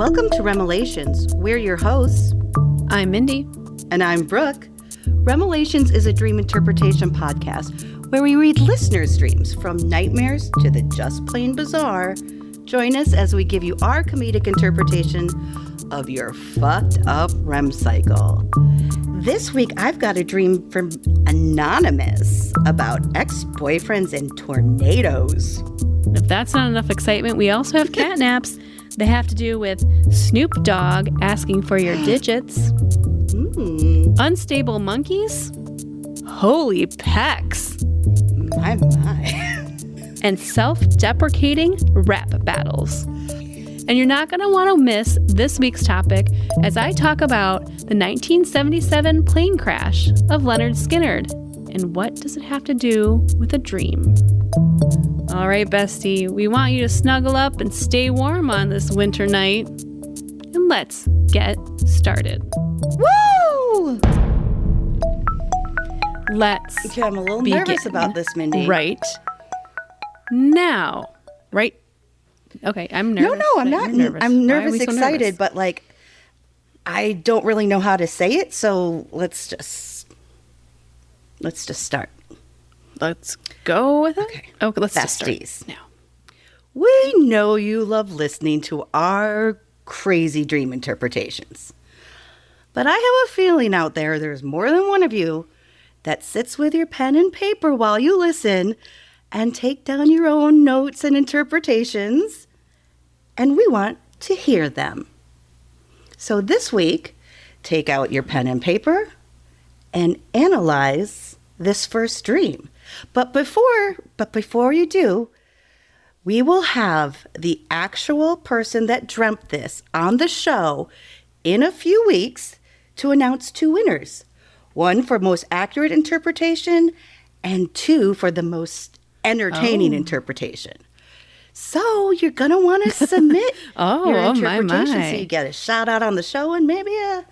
Welcome to REMelations. We're your hosts. I'm Mindy. And I'm Brooke. REMelations is a dream interpretation podcast where we read listeners' dreams from nightmares to the just plain bizarre. Join us as we give you our comedic interpretation of your fucked up REM cycle. This week, I've got a dream from Anonymous about ex-boyfriends and tornadoes. If that's not enough excitement, we also have catnaps. They have to do with Snoop Dogg asking for your digits, unstable monkeys, holy Pecks, my. and self-deprecating rap battles. And you're not going to want to miss this week's topic as I talk about the 1977 plane crash of Lynyrd Skynyrd and what does it have to do with a dream. All right, Bestie, we want you to snuggle up and stay warm on this winter night. And let's get started. Woo! Let's Okay, I'm a little nervous about this, Mindy. Right now. Right? Okay, I'm nervous. No, I'm not nervous. I'm nervous, excited, but like, I don't really know how to say it, so let's just start. Let's go with it. Okay, let's Besties. Just start now. We know you love listening to our crazy dream interpretations. But I have a feeling out there's more than one of you that sits with your pen and paper while you listen and take down your own notes and interpretations, and we want to hear them. So this week, take out your pen and paper and analyze this first dream. But before you do, we will have the actual person that dreamt this on the show in a few weeks to announce two winners. One for most accurate interpretation and two for the most entertaining interpretation. So you're going to want to submit your interpretation so you get a shout out on the show and maybe a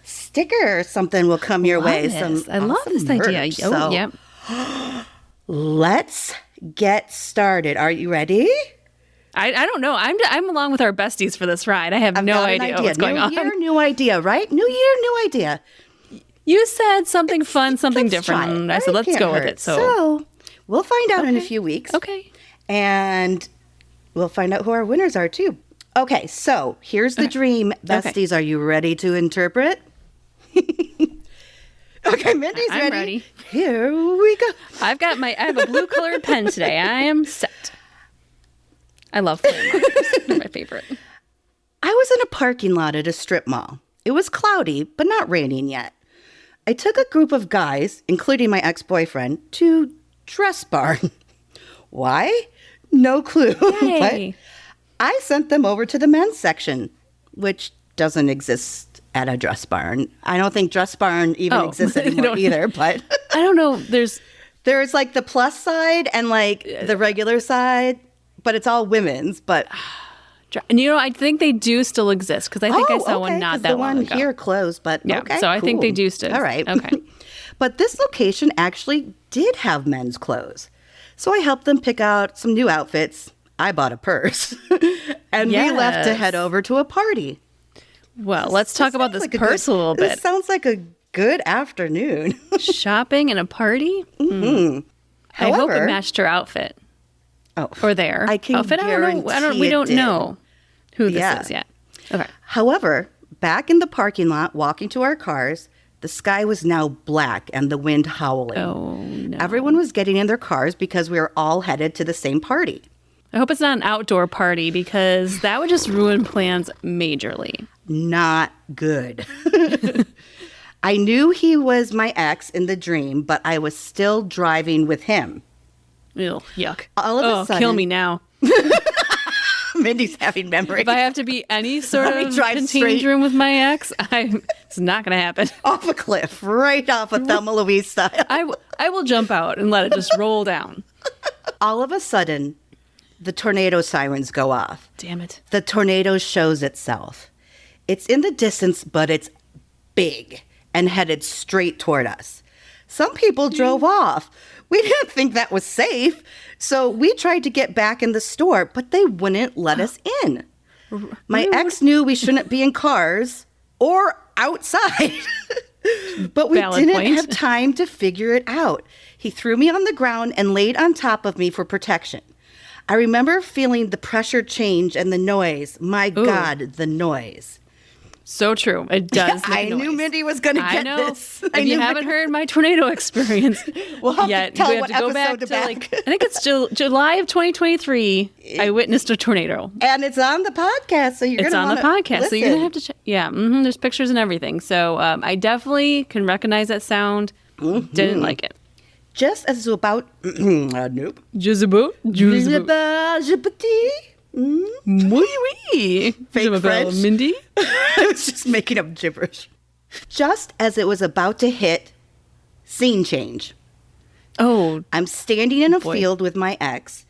sticker or something will come your way. I love this idea. Yep. Let's get started. Are you ready? I don't know. I'm along with our besties for this ride. I have no idea what's going on. New year, new idea, right? New year, new idea. You said something fun, something different. I said, let's go with it. So we'll find out in a few weeks. Okay. And we'll find out who our winners are, too. Okay, so here's the dream. Besties, are you ready to interpret? Okay, Mindy's ready. Here we go. I have a blue colored pen today. I am set. I love colored markers. They're my favorite. I was in a parking lot at a strip mall. It was cloudy, but not raining yet. I took a group of guys, including my ex-boyfriend, to Dress Barn. Why? No clue. But I sent them over to the men's section, which doesn't exist at a Dress Barn. I don't think Dress Barn even exists anymore either, but I don't know. There's like the plus side and like the regular side, but it's all women's. But and I think they do still exist because I think I saw one not that long ago. The one here closed, but yeah. Okay, so I think they do still. All right. Okay. But this location actually did have men's clothes, so I helped them pick out some new outfits. I bought a purse, and we left to head over to a party. Well, let's talk about this purse a little bit. This sounds like a good afternoon. Shopping and a party? Mm-hmm. I hope it matched her outfit. Oh. Or their outfit. We don't know who this is yet. Okay. However, back in the parking lot, walking to our cars, the sky was now black and the wind howling. Oh, no. Everyone was getting in their cars because we were all headed to the same party. I hope it's not an outdoor party because that would just ruin plans majorly. Not good. I knew he was my ex in the dream, but I was still driving with him. Ew, yuck. All of a sudden, kill me now. Mindy's having memories. If I have to be any sort of contained room with my ex, it's not going to happen. Off a cliff, right off of Thelma Louise style. I will jump out and let it just roll down. All of a sudden, the tornado sirens go off. Damn it. The tornado shows itself. It's in the distance, but it's big and headed straight toward us. Some people drove off. We didn't think that was safe, so we tried to get back in the store, but they wouldn't let us in. My ex knew we shouldn't be in cars or outside, but we Valid didn't point. have time to figure it out. He threw me on the ground and laid on top of me for protection. I remember feeling the pressure change and the noise. My God, the noise. So true. It does make I noise. knew Mindy was going to I get know. this. If you haven't heard my tornado experience We'll have yet, to tell we have what to go back episode to like, I think it's July of 2023. I witnessed a tornado. And it's on the podcast, so you're going It's to on the podcast, so you're going to have to check. Yeah, there's pictures and everything. So I definitely can recognize that sound. Didn't like it. Just as it was about... nope. Juzaboo? Oui. Fake French. Mindy? I was just making up gibberish. Just as it was about to hit scene change. Oh, I'm standing in a boy. field with my ex.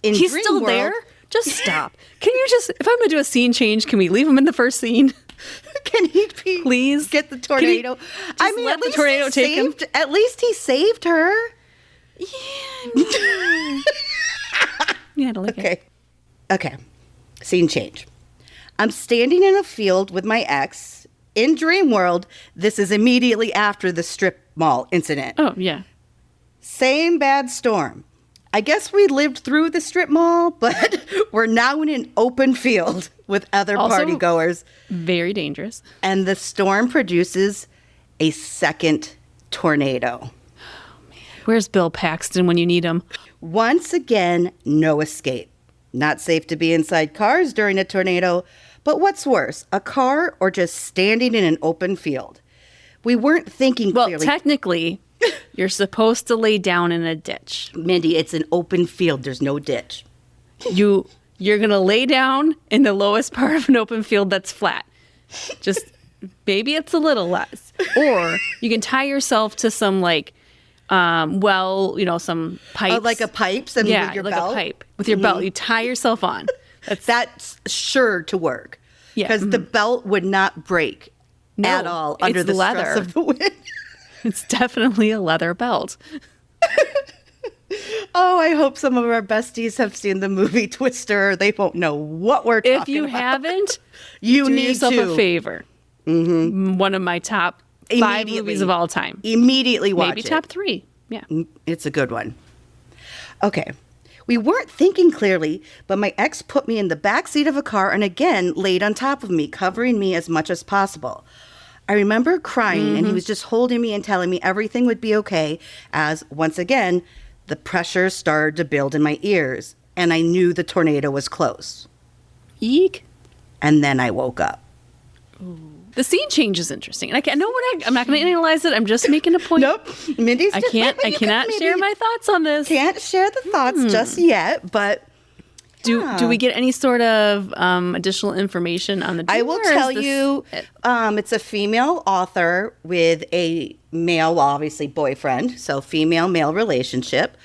In he's Dream still World- there? Just stop. Can you just, if I'm going to do a scene change, can we leave him in the first scene? Can he Please? get the tornado? just let the tornado take him? At least he saved her. Yeah, I don't like it. Okay. Scene change. I'm standing in a field with my ex. In Dream World, this is immediately after the strip mall incident. Oh, yeah. Same bad storm. I guess we lived through the strip mall, but we're now in an open field with other Also- party goers. Very dangerous. And the storm produces a second tornado. Where's Bill Paxton when you need him? Once again, no escape. Not safe to be inside cars during a tornado, but what's worse, a car or just standing in an open field? We weren't thinking Well, clearly. technically, you're supposed to lay down in a ditch. Mindy, it's an open field. There's no ditch. You're going to lay down in the lowest part of an open field that's flat. Just maybe it's a little less. Or you can tie yourself to some some pipes. Oh, like a pipes and yeah, with your like belt? a pipe with your belt. You tie yourself on. That's sure to work. Yeah. Because the belt would not break No, at all under it's the leather. stress of the wind. It's definitely a leather belt. Oh, I hope some of our besties have seen the movie Twister. They won't know what we're talking about. If you haven't, you do need yourself to a favor. One of my top 5 Immediately. movies of all time. Immediately watch Maybe it. top 3. Yeah. It's a good one. Okay. We weren't thinking clearly, but my ex put me in the back seat of a car and again laid on top of me, covering me as much as possible. I remember crying and he was just holding me and telling me everything would be okay as, once again, the pressure started to build in my ears and I knew the tornado was close. Eek. And then I woke up. The scene change is interesting. And I'm not going to analyze it. I'm just making a point. Nope. Mindy's I just cannot share my thoughts on this. Can't share the thoughts just yet, but Do we get any sort of additional information on the I will or is tell this you, it? it's a female author with a male, well, obviously boyfriend, so female-male relationship.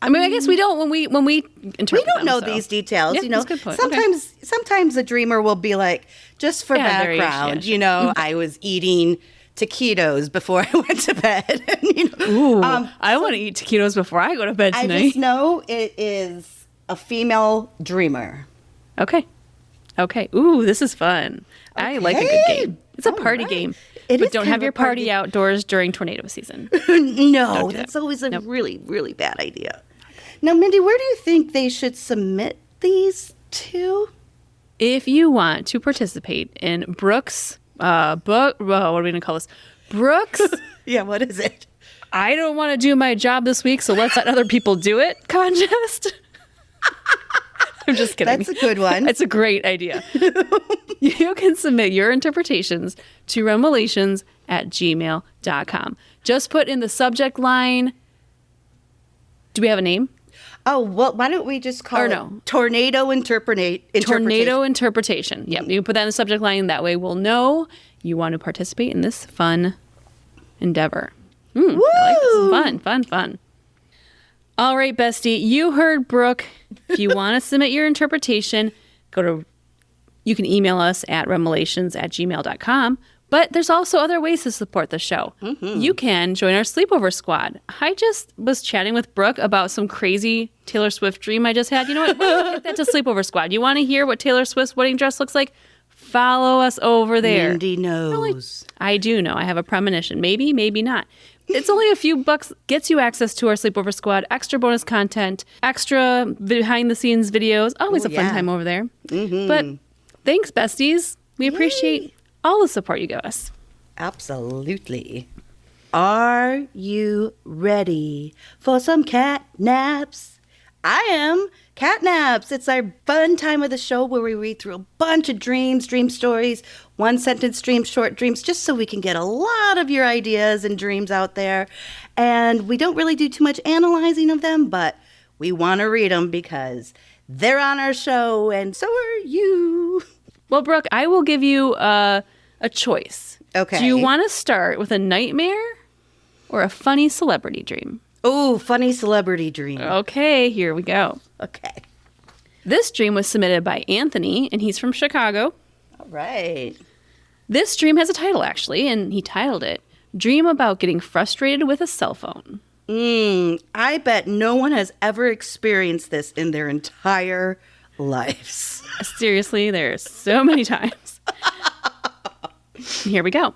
I mean, I guess we don't when we interpret We don't them, know so. these details, Yeah, you know. that's a good point. Okay. Sometimes a dreamer will be like, just for Yeah, there you- background, yeah, you know, I was eating taquitos before I went to bed. You know, Ooh, I want to eat taquitos before I go to bed I tonight. just know it is a female dreamer. Okay. Ooh, this is fun. I like a good Okay. game. It's a All party right. game. It but is don't kind have of a your party party- outdoors during tornado season. No, do that's that. always a Nope. really, really bad idea. Now, Mindy, where do you think they should submit these to? If you want to participate in Brooke's book, what are we going to call this? Brooke's, Yeah, what is it? I don't want to do my job this week, so let's let other people do it contest. I'm just kidding. That's a good one. It's a great idea. You can submit your interpretations to REMelations@gmail.com. Just put in the subject line. Do we have a name? Oh, well, why don't we just call Or it no. Tornado Tornado interpretation. Yep. You can put that in the subject line. That way we'll know you want to participate in this fun endeavor. I like this. Fun. All right, Bestie. You heard Brooke. If you want to submit your interpretation, you can email us at REMelations@gmail.com. But there's also other ways to support the show. Mm-hmm. You can join our sleepover squad. I just was chatting with Brooke about some crazy Taylor Swift dream I just had. You know what? We're gonna take that to sleepover squad. You want to hear what Taylor Swift's wedding dress looks like? Follow us over there. Mindy knows. I do know. I have a premonition. Maybe, maybe not. It's only a few bucks, gets you access to our sleepover squad, extra bonus content, extra behind-the-scenes videos. Always a fun time over there. Mm-hmm. But thanks, besties. We appreciate all the support you give us. Absolutely. Are you ready for some cat naps? I am. Cat naps. It's our fun time of the show where we read through a bunch of dreams, dream stories, one-sentence dreams, short dreams, just so we can get a lot of your ideas and dreams out there. And we don't really do too much analyzing of them, but we want to read them because they're on our show, and so are you. Well, Brooke, I will give you a choice. Okay. Do you want to start with a nightmare or a funny celebrity dream? Oh, funny celebrity dream. Okay, here we go. Okay. This dream was submitted by Anthony, and he's from Chicago. All right. This dream has a title, actually, and he titled it, Dream About Getting Frustrated with a Cell Phone. I bet no one has ever experienced this in their entire lives. Seriously, there's so many times. Here we go.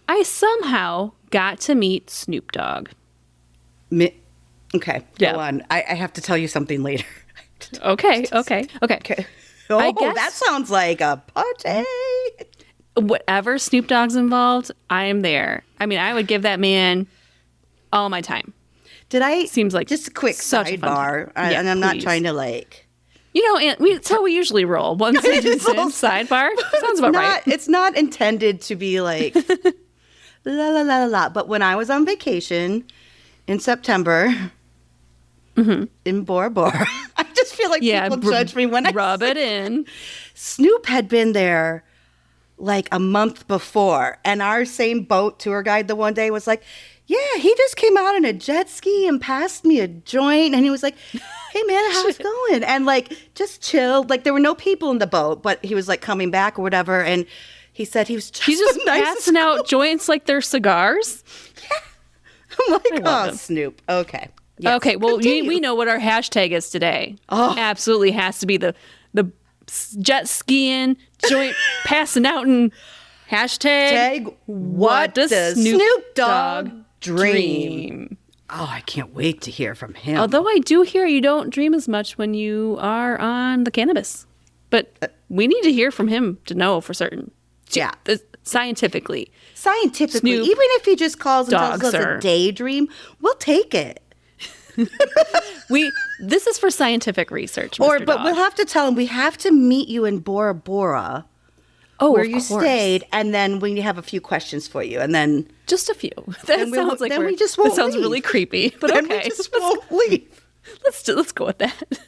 I somehow got to meet Snoop Dogg. Okay, go on. I have to tell you something later. Okay. Oh, guess, that sounds like a party. Whatever Snoop Dogg's involved, I am there. I mean, I would give that man all my time. Seems like just a quick sidebar, and I'm not trying to like... You know, it's how we usually roll. One sentence in, sidebar. Sounds about right. It's not intended to be like la la la la la. But when I was on vacation in September in Bora Bora, I just feel like people judge me when I rub it in. Snoop had been there like a month before, and our same boat tour guide the one day was like, yeah, he just came out in a jet ski and passed me a joint, and he was like, hey man, how's it going? And like just chilled. Like there were no people in the boat, but he was like coming back or whatever, and he said he was just passing out joints like they're cigars. Yeah. I'm like, oh, Snoop. Okay. Yes. Okay, well, we know what our hashtag is today. Oh. Absolutely has to be the jet skiing, joint passing out, and hashtag what does Snoop Dogg dream? Oh, I can't wait to hear from him. Although I do hear you don't dream as much when you are on the cannabis. But we need to hear from him to know for certain. Yeah. Scientifically. Snoop, even if he just calls and tells us a daydream, we'll take it. This is for scientific research, Mr. But Dog. we'll have to tell him we have to meet you in Bora Bora. Oh, where you stayed, and then we have a few questions for you, and then just a few. That sounds like we just won't That sounds leave. Really creepy, but then okay. We just won't leave. Let's go with that.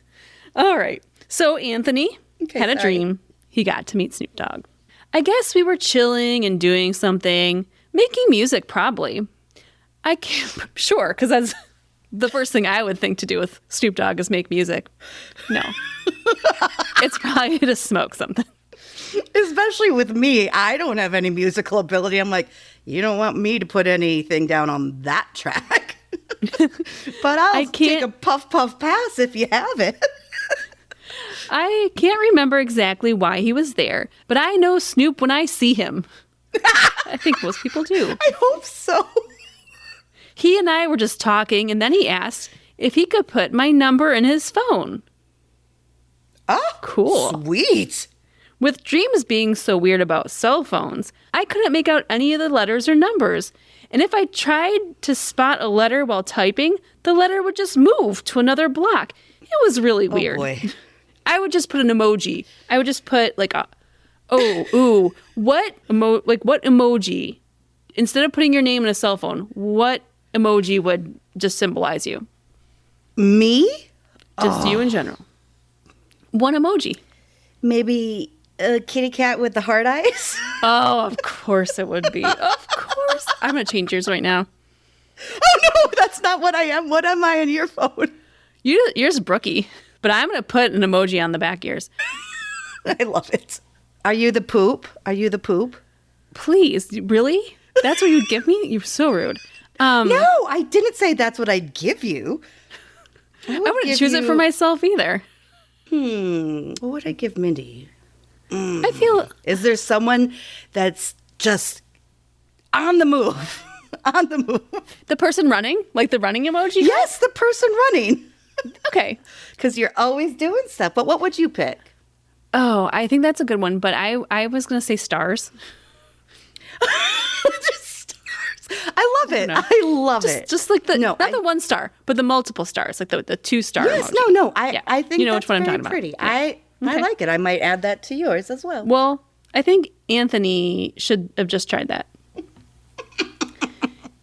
All right. So Anthony had a dream. He got to meet Snoop Dogg. I guess we were chilling and doing something, making music probably. I can't sure because that's the first thing I would think to do with Snoop Dogg is make music. No, it's probably to smoke something. Especially with me, I don't have any musical ability. I'm like, you don't want me to put anything down on that track. But I'll take a puff pass if you have it. I can't remember exactly why he was there, but I know Snoop when I see him. I think most people do. I hope so. He and I were just talking, and then he asked if he could put my number in his phone. Oh, cool. Sweet. With dreams being so weird about cell phones, I couldn't make out any of the letters or numbers. And if I tried to spot a letter while typing, the letter would just move to another block. It was really weird. Oh, boy. I would just put an emoji. I would just put like what emoji? Instead of putting your name in a cell phone, what emoji would just symbolize you? Me? Just you in general. One emoji. Maybe a kitty cat with the heart eyes? Oh, of course it would be. Of course. I'm going to change yours right now. Oh, no, that's not what I am. What am I on your phone? Yours Brookie. But I'm going to put an emoji on the back of yours. I love it. Are you the poop? Are you the poop? Please, really? That's what you'd give me? You're so rude. No, I didn't say that's what I'd give you. I wouldn't choose it for myself either. What would I give Mindy? I feel... Is there someone that's just on the move? On the move. The person running? Like the running emoji? Yes, the person running. Okay. Because you're always doing stuff. But what would you pick? Oh, I think that's a good one. But I was going to say stars. Just stars. I love it. I love it. Just like the, not the one star, but the multiple stars, like the 2-star Yes, emoji. no. I think you know that's which one I'm very talking pretty. about. Yeah. I like it. I might add that to yours as well. Well, I think Anthony should have just tried that.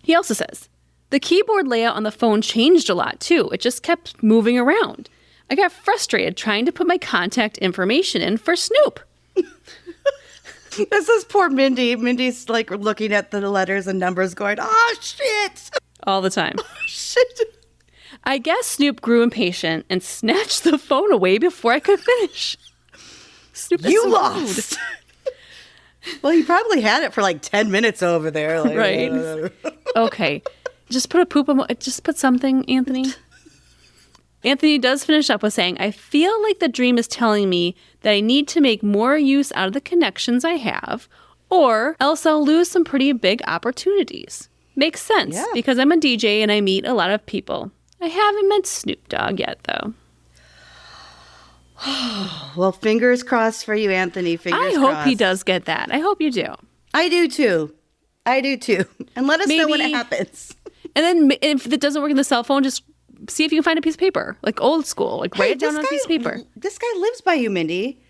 He also says, the keyboard layout on the phone changed a lot too. It just kept moving around. I got frustrated trying to put my contact information in for Snoop. This is poor Mindy. Mindy's like looking at the letters and numbers going, oh, shit. All the time. Oh, shit. I guess Snoop grew impatient and snatched the phone away before I could finish. Snoop is You so lost. Well, he probably had it for like 10 minutes over there. Like, right. Okay. Just put just put something, Anthony. Anthony does finish up with saying, I feel like the dream is telling me that I need to make more use out of the connections I have, or else I'll lose some pretty big opportunities. Makes sense, because I'm a DJ and I meet a lot of people. I haven't met Snoop Dogg yet, though. Well, fingers crossed for you, Anthony. Fingers crossed. I hope he does get that. I hope you do. I do, too. And let us know when it happens. And then if it doesn't work in the cell phone, just see if you can find a piece of paper, like old school, like write it down on a piece of paper. This guy lives by you, Mindy.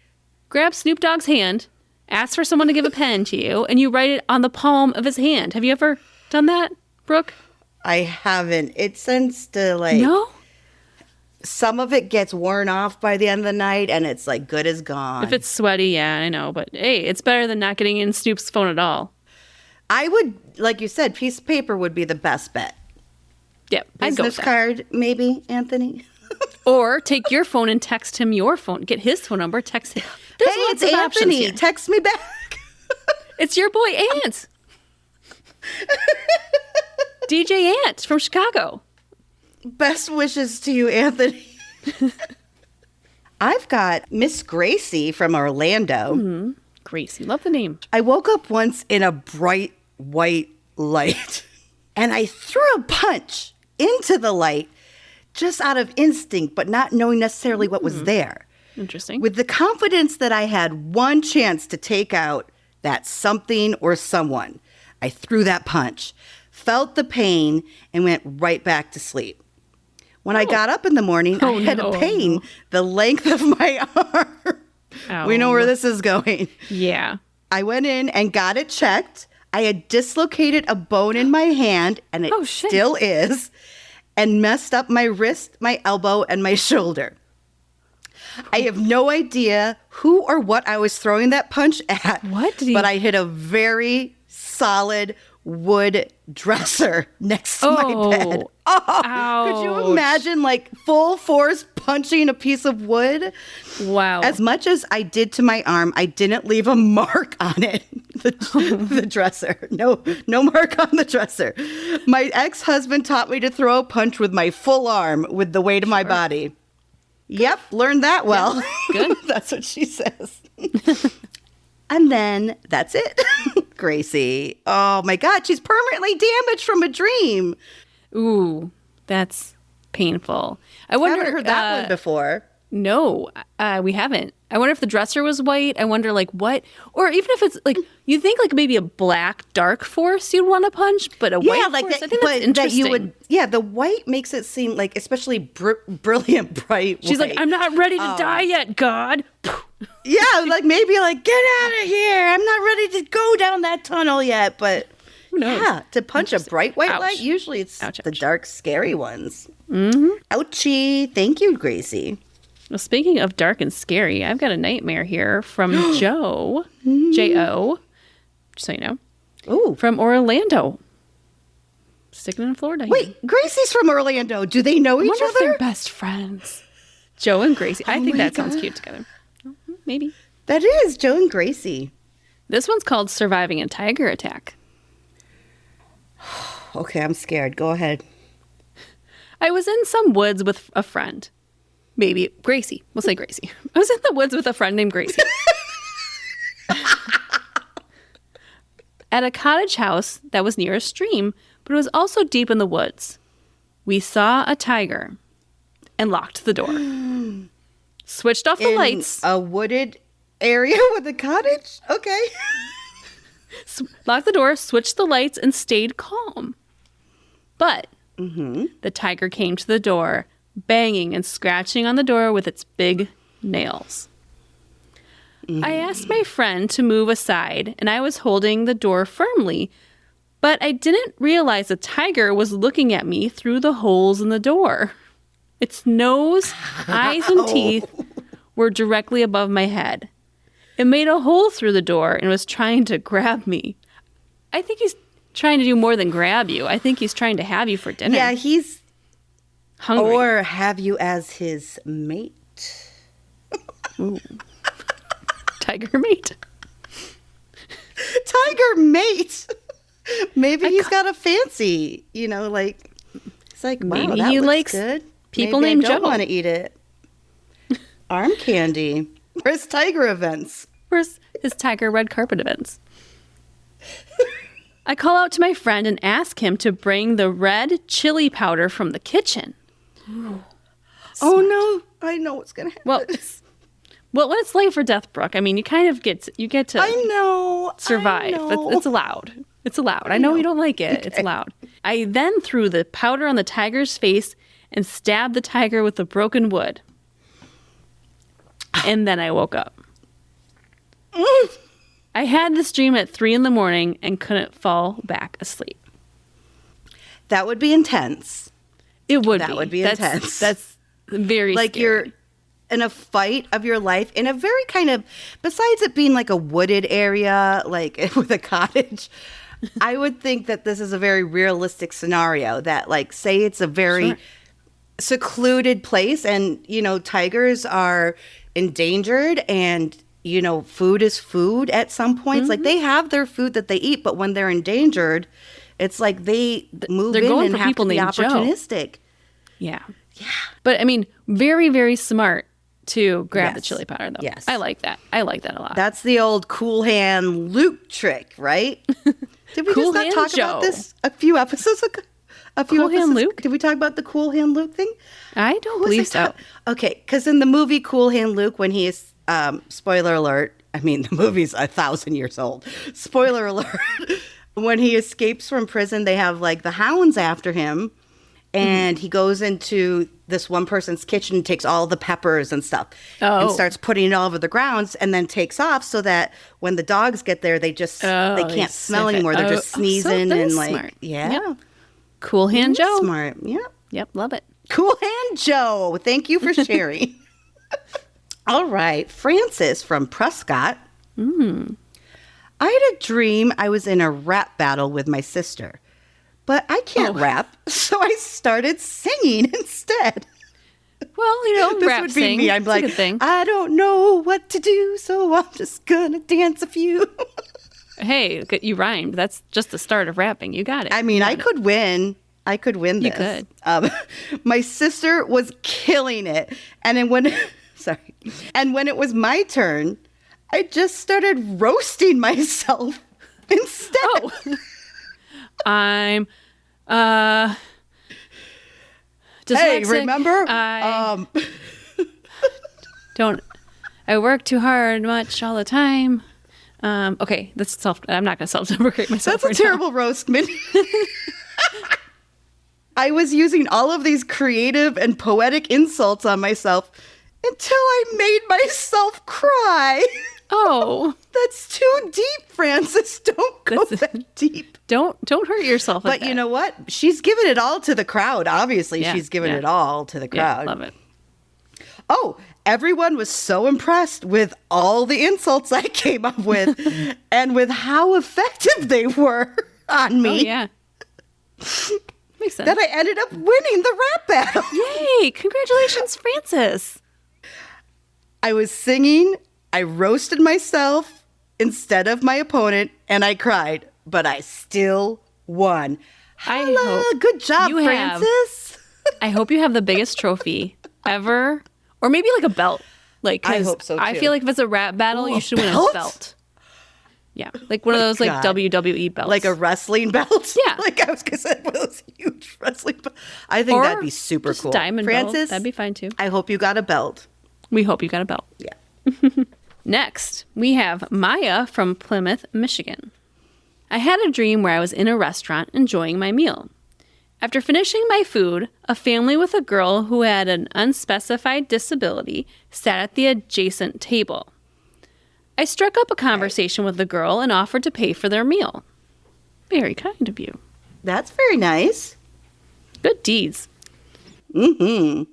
Grab Snoop Dogg's hand, ask for someone to give a pen to you, and you write it on the palm of his hand. Have you ever done that, Brooke? I haven't. It tends to like... No? Some of it gets worn off by the end of the night, and it's like good as gone. If it's sweaty, yeah, I know. But hey, it's better than not getting in Snoop's phone at all. I would, like you said, piece of paper would be the best bet. Yep, I'd go with Business that. card, maybe, Anthony? Or take your phone and text him your phone. Get his phone number, text him. There's Hey, lots it's of options Anthony. here. Text me back. It's your boy Ant. DJ Ant from Chicago. Best wishes to you, Anthony. I've got Miss Gracie from Orlando. Mm-hmm. Gracie, love the name. I woke up once in a bright white light, and I threw a punch into the light just out of instinct, but not knowing necessarily what was there. Interesting. With the confidence that I had one chance to take out that something or someone, I threw that punch, felt the pain, and went right back to sleep. When I got up in the morning, I had a pain the length of my arm. Ow. We know where this is going. Yeah. I went in and got it checked. I had dislocated a bone in my hand, and it still is, and messed up my wrist, my elbow, and my shoulder. I have no idea who or what I was throwing that punch at. But I hit a very solid wood dresser next to my bed. Oh, could you imagine like full force punching a piece of wood? Wow. As much as I did to my arm, I didn't leave a mark on it. The dresser. No mark on the dresser. My ex-husband taught me to throw a punch with my full arm with the weight of my body. Yep, learned that well. Yeah, good. That's what she says. And then that's it. Gracie. Oh my God, she's permanently damaged from a dream. Ooh, that's painful. I haven't heard that one before. No, we haven't. I wonder if the dresser was white. I wonder like what, or even if it's like, you think like maybe a black dark force you'd want to punch, but a white like force, that, I think but that's interesting. That you would, the white makes it seem like especially brilliant bright She's white. like, I'm not ready to die yet, God. Yeah, like maybe like, get out of here. I'm not ready to go down that tunnel yet, but who knows? Yeah, to punch a bright white light, usually it's the dark, scary ones. Mm-hmm. Ouchie. Thank you, Gracie. Well, speaking of dark and scary, I've got a nightmare here from Joe, J-O, just so you know. Ooh. From Orlando. Sticking in Florida here. Wait, Gracie's from Orlando. Do they know each I wonder other? if they're best friends. Joe and Gracie. I think that sounds cute together. Maybe. That is Joe and Gracie. This one's called Surviving a Tiger Attack. Okay, I'm scared. Go ahead. I was in some woods with a friend. Maybe Gracie. We'll say Gracie. I was in the woods with a friend named Gracie. At a cottage house that was near a stream, but it was also deep in the woods. We saw a tiger and locked the door. Switched off the lights. A wooded area with a cottage? Okay. Locked the door, switched the lights, and stayed calm. But the tiger came to the door, banging and scratching on the door with its big nails. I asked my friend to move aside, and I was holding the door firmly, but I didn't realize the tiger was looking at me through the holes in the door. Its nose, eyes, and teeth were directly above my head. It made a hole through the door and was trying to grab me. I think he's trying to do more than grab you. I think he's trying to have you for dinner. Yeah, he's hungry. Or have you as his mate. Ooh. Tiger mate. Tiger mate. Maybe he's got a fancy, like, it's like, wow, maybe that he looks likes good. people Maybe named I don't Joe. want to eat it. Arm candy. Where's tiger events? Where's his tiger red carpet events? I call out to my friend and ask him to bring the red chili powder from the kitchen. Ooh. Oh no, I know what's gonna happen. Well, it's life or death, Brooke. I mean, you get to I know survive. I know. It's allowed. It's allowed. I know you don't like it. Okay. It's allowed. I then threw the powder on the tiger's face and stabbed the tiger with the broken wood. And then I woke up. I had this dream at 3 a.m. and couldn't fall back asleep. That would be intense. It would be. That would be intense. That's very like scary. You're in a fight of your life in a very kind of, besides it being like a wooded area, like with a cottage, I would think that this is a very realistic scenario that, like, say it's a very secluded place and, tigers are endangered and, food is food at some points. Like, they have their food that they eat, but when they're endangered, it's like they're going and have to be opportunistic. Joe. Yeah. But, I mean, very, very smart to grab the chili powder, though. Yes. I like that. I like that a lot. That's the old Cool Hand Luke trick, right? Did we Cool just not Hand talk Joe. about this a few episodes ago? Hand Luke? Did we talk about the Cool Hand Luke thing? I don't believe so. Okay, because in the movie Cool Hand Luke, when he is, spoiler alert, I mean, the movie's 1,000 years old. Spoiler alert. When he escapes from prison, they have, like, the hounds after him. And he goes into this one person's kitchen and takes all the peppers and stuff and starts putting it all over the grounds and then takes off so that when the dogs get there, they can't smell anymore. They're just sneezing and like, smart. Yeah. Yep. Cool Hand Joe. Smart. Yep. Love it. Cool Hand Joe. Thank you for sharing. All right. Francis from Prescott. I had a dream I was in a rap battle with my sister. But I can't rap, so I started singing instead. Well, this rap would be sing. me. I'm It's like, a good thing. I don't know what to do, so I'm just gonna dance a few. Hey, you rhymed. That's just the start of rapping. You got it. I mean, I could win. I could win this. You could. My sister was killing it, and then when it was my turn, I just started roasting myself instead. Oh. I'm dyslexic. Hey, remember? I work too hard much all the time. Okay, I'm not going to self-deprecate myself. That's a terrible roast, Mindy. I was using all of these creative and poetic insults on myself until I made myself cry. Oh. That's too deep, Francis. Don't go that deep. Don't hurt yourself. But you know what? She's given it all to the crowd. Obviously, she's given it all to the crowd. Love it. Oh, everyone was so impressed with all the insults I came up with and with how effective they were on me. Oh, yeah. Makes sense. That I ended up winning the rap battle. Yay! Congratulations, Francis. I was singing. I roasted myself. instead of my opponent, and I cried, but I still won. Good job, Francis. I hope you have the biggest trophy ever, or maybe like a belt. Like, I hope so, too. I feel like if it's a rap battle, you should win a belt. Yeah, like one of those like WWE belts, like a wrestling belt. Yeah, like I was gonna say, one of those huge wrestling belts. I think that'd be super cool. Diamond Francis, belt. That'd be fine too. I hope you got a belt. We hope you got a belt. Yeah. Next, we have Maya from Plymouth, Michigan. I had a dream where I was in a restaurant enjoying my meal. After finishing my food, a family with a girl who had an unspecified disability sat at the adjacent table. I struck up a conversation with the girl and offered to pay for their meal. Very kind of you. That's very nice. Good deeds. Mm-hmm.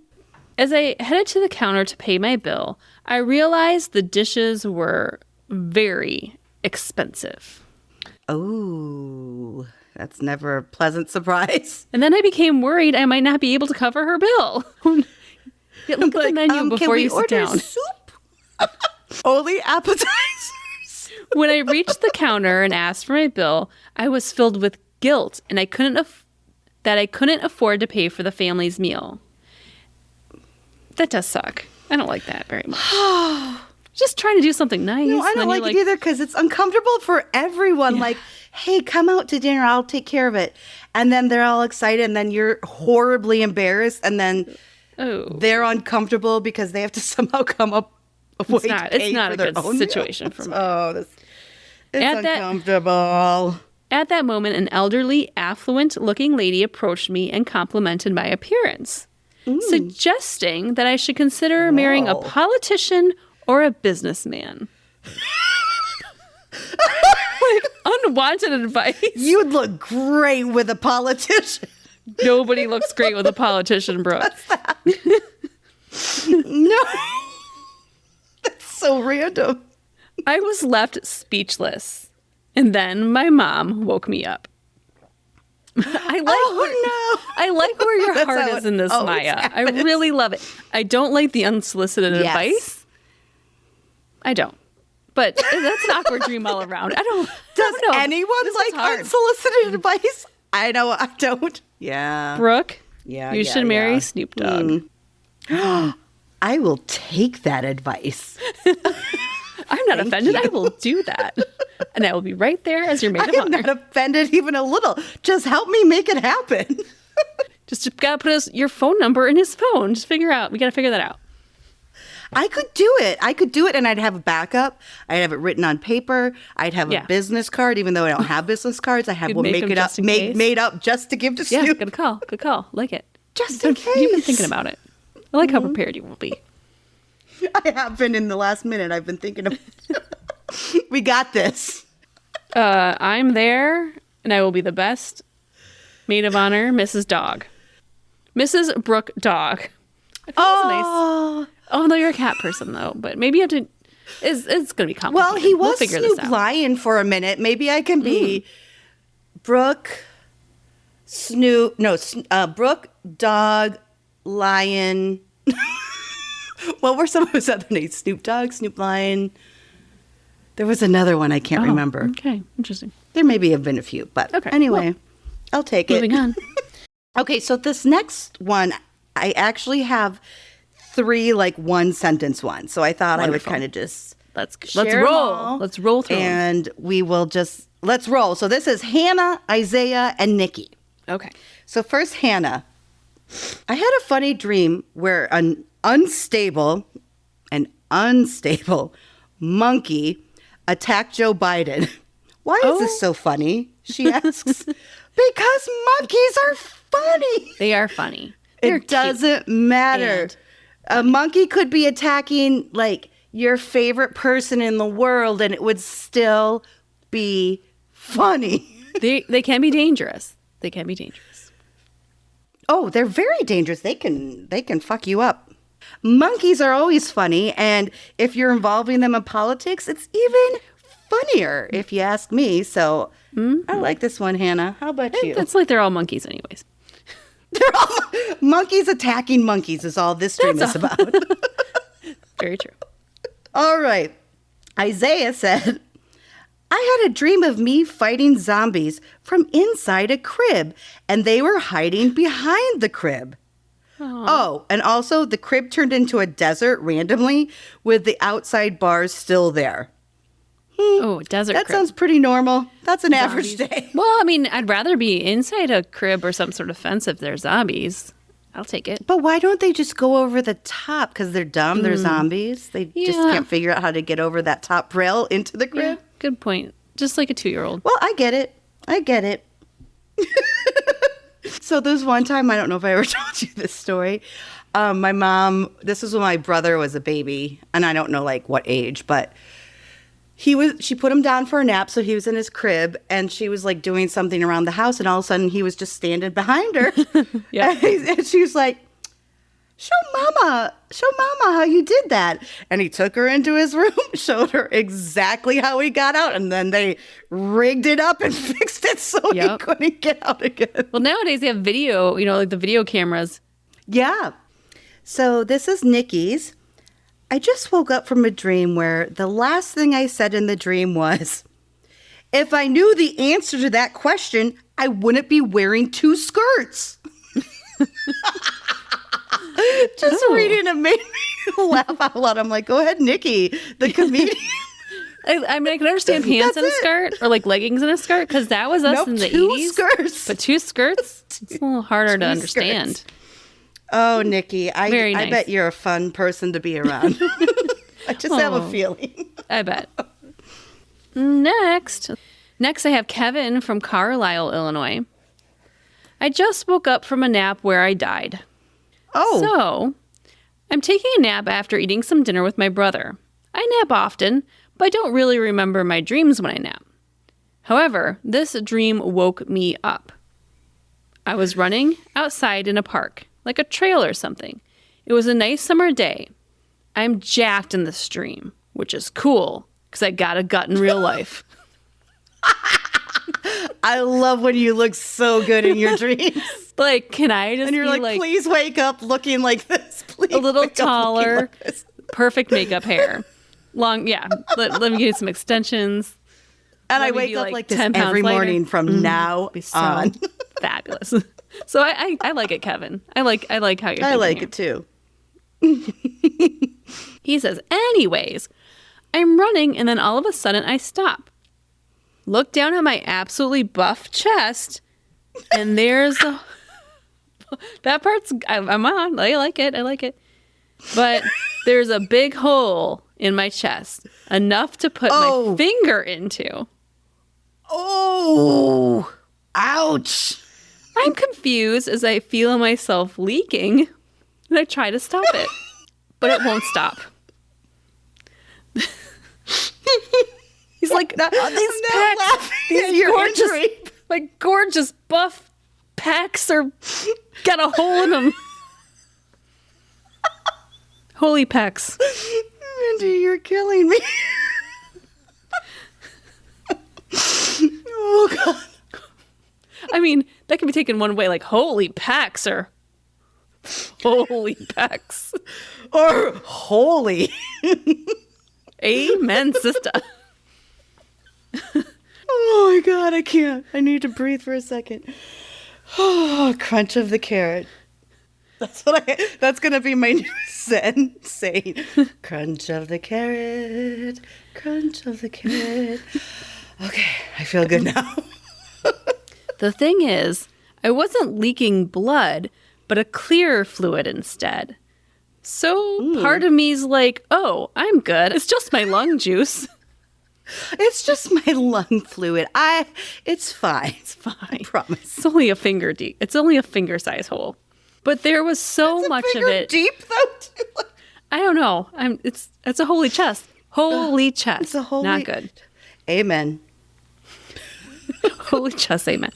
As I headed to the counter to pay my bill, I realized the dishes were very expensive. Oh, that's never a pleasant surprise. And then I became worried I might not be able to cover her bill. Look at the menu before you sit down. Soup? Only appetizers. When I reached the counter and asked for my bill, I was filled with guilt, and I couldn't afford to pay for the family's meal. That does suck. I don't like that very much. Just trying to do something nice. No, I don't like it either because it's uncomfortable for everyone. Yeah. Like, hey, come out to dinner. I'll take care of it. And then they're all excited, and then you're horribly embarrassed, and then they're uncomfortable because they have to somehow come up with a way to pay It's not for a their good own situation meal. for me. It's uncomfortable. At that moment, an elderly, affluent-looking lady approached me and complimented my appearance, suggesting that I should consider marrying a politician or a businessman. Like, unwanted advice. You'd look great with a politician. Nobody looks great with a politician, Brooke. What's that? No. That's so random. I was left speechless. And then my mom woke me up. I like where your heart is in this, Maya. Happens. I really love it. I don't like the unsolicited advice. I don't. But that's an awkward dream all around. Does anyone like unsolicited advice? I know I don't. Yeah. Brooke, you should marry Snoop Dogg. I will take that advice. I'm not offended. I will do that. And I will be right there as your maid of honor. I'm not offended even a little. Just help me make it happen. Just gotta put your phone number in his phone. Just we gotta figure that out. I could do it. And I'd have a backup. I'd have it written on paper. I'd have a business card, even though I don't have business cards. I have one made up just to give to Snoop. Yeah, good call. Like it. Just in case. You've been thinking about it. I like how prepared you will be. I have been in the last minute. I've been thinking of we got this. I'm there, and I will be the best maid of honor, Mrs. Dog. Mrs. Brooke Dog. I think that's nice. Oh, no, you're a cat person, though. But maybe you have to... It's going to be complicated. Well, he was Snoop Lion for a minute. Maybe I can be Brooke, Snoop... No, Brooke, Dog, Lion... What were some of his other names? Snoop Dogg, Snoop Lion. There was another one I can't remember. Okay, interesting. There maybe have been a few, but anyway, I'll take it. Moving on. Okay, so this next one, I actually have 3 one sentence ones. So I thought I would kind of just let's roll. Let's roll through. And we will let's roll. So this is Hannah, Isaiah, and Nikki. Okay. So first, Hannah. I had a funny dream where an unstable monkey attacked Joe Biden. Why is this so funny? She asks. Because monkeys are funny. They are funny. It doesn't matter. A monkey could be attacking your favorite person in the world and it would still be funny. They can be dangerous. Oh, they're very dangerous. They can fuck you up. Monkeys are always funny, and if you're involving them in politics, it's even funnier, if you ask me. So I like this one, Hannah. How about you? It's like they're all monkeys anyways. They're all monkeys attacking monkeys is all this dream is about. Very true. All right. Isaiah said, I had a dream of me fighting zombies from inside a crib, and they were hiding behind the crib. Aww. Oh, and also the crib turned into a desert randomly with the outside bars still there. Oh, desert That crib. sounds pretty normal. That's an average day. Well, I mean, I'd rather be inside a crib or some sort of fence if they're zombies. I'll take it. But why don't they just go over the top? Because they're dumb. They're zombies. They just can't figure out how to get over that top rail into the crib. Yeah, good point. Just like a 2-year-old. Well, I get it. So there's one time, I don't know if I ever told you this story. My mom, this was when my brother was a baby, and I don't know like what age, but she put him down for a nap, so he was in his crib, and she was like doing something around the house, and all of a sudden he was just standing behind her. Yeah. And she was like, show mama how you did that. And he took her into his room, showed her exactly how he got out, and then they rigged it up and fixed it so he couldn't get out again. Well, nowadays they have video, like the video cameras. Yeah. So this is Nikki's. I just woke up from a dream where the last thing I said in the dream was, if I knew the answer to that question, I wouldn't be wearing 2 skirts. Just reading it made me laugh out loud. I'm like, go ahead, Nikki, the comedian. I mean, I can understand pants and a skirt or like leggings and a skirt because that was us in the 80s. Skirts. But 2 skirts? It's a little harder to understand. Skirts. Oh, Nikki, I nice. bet you're a fun person to be around. I just have a feeling. I bet. Next, I have Kevin from Carlisle, Illinois. I just woke up from a nap where I died. Oh. So, I'm taking a nap after eating some dinner with my brother. I nap often, but I don't really remember my dreams when I nap. However, this dream woke me up. I was running outside in a park, like a trail or something. It was a nice summer day. I'm jacked in this dream, which is cool, because I got a gut in real life. I love when you look so good in your dreams. Like, can I just and you're be like, please wake up looking like this. Please a little wake up taller, like this. perfect makeup hair. Long, yeah. Let me get some extensions. And I wake up like this every morning from now on. Fabulous. So I like it, Kevin. I like how you're thinking. I like it too. He says, anyways, I'm running and then all of a sudden I stop. Look down at my absolutely buff chest and there's that part's, I'm on. I like it. But there's a big hole in my chest, enough to put my finger into. Oh, ouch. I'm confused as I feel myself leaking, and I try to stop it, but it won't stop. He's like, these pecs, these gorgeous buff pecs got a hole in them. Holy pecs. Mindy, you're killing me. Oh, God. I mean, that can be taken one way, like, holy pecs, or holy pecs. Or holy. Amen, sister. Oh, my God, I can't. I need to breathe for a second. Oh, crunch of the carrot. That's going to be my new saying. Crunch of the carrot. Crunch of the carrot. Okay, I feel good now. The thing is, I wasn't leaking blood, but a clear fluid instead. So part of me's like, oh, I'm good. It's just my lung juice. It's just my lung fluid. It's fine. It's fine. I promise. It's only a finger deep. It's only a finger size hole. But there was so much of it. Deep though. I don't know. It's a holy chest. Holy chest. It's a holy. Not good. Amen. Holy chest, amen.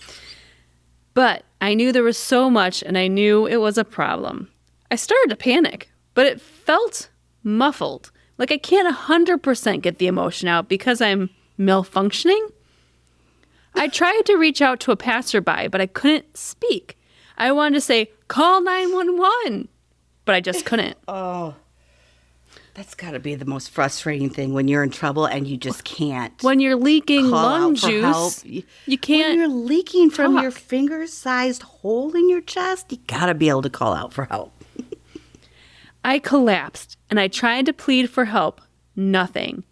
But I knew there was so much, and I knew it was a problem. I started to panic, but it felt muffled. Like I can't 100% get the emotion out because I'm malfunctioning. I tried to reach out to a passerby, but I couldn't speak. I wanted to say, call 911, but I just couldn't. Oh. That's got to be the most frustrating thing when you're in trouble and you just can't. When you're leaking call lung out for help. juice, you can't. When you're leaking from talk. your finger-sized hole in your chest, you got to be able to call out for help. I collapsed and I tried to plead for help. Nothing.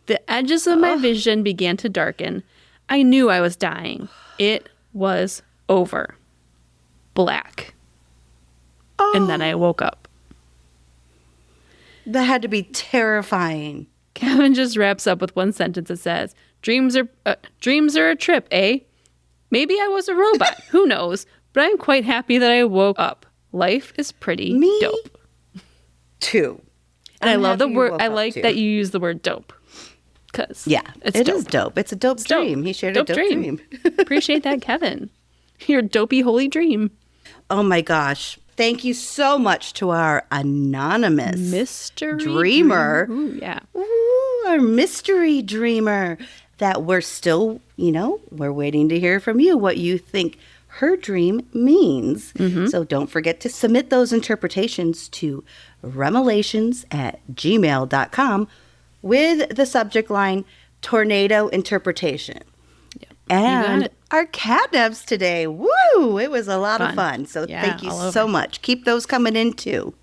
The edges of my vision began to darken. I knew I was dying. It was over. Black. And then I woke up. That had to be terrifying. Kevin just wraps up with one sentence that says, dreams are a trip, eh? Maybe I was a robot. Who knows? But I'm quite happy that I woke up. Life is pretty dope. Too. And I love the word. I like that you use the word dope. Because it is dope. It's a dope dream. He shared a dope dream. Appreciate that, Kevin. Your dopey holy dream. Oh my gosh. Thank you so much to our anonymous mystery dreamer. Ooh, yeah. Ooh, our mystery dreamer that we're still, we're waiting to hear from you what you think her dream means. Mm-hmm. So don't forget to submit those interpretations to REMelations@gmail.com with the subject line Tornado Interpretation. Yep. And our catnaps today. Woo! It was a lot of fun. So thank you so much. Keep those coming in too.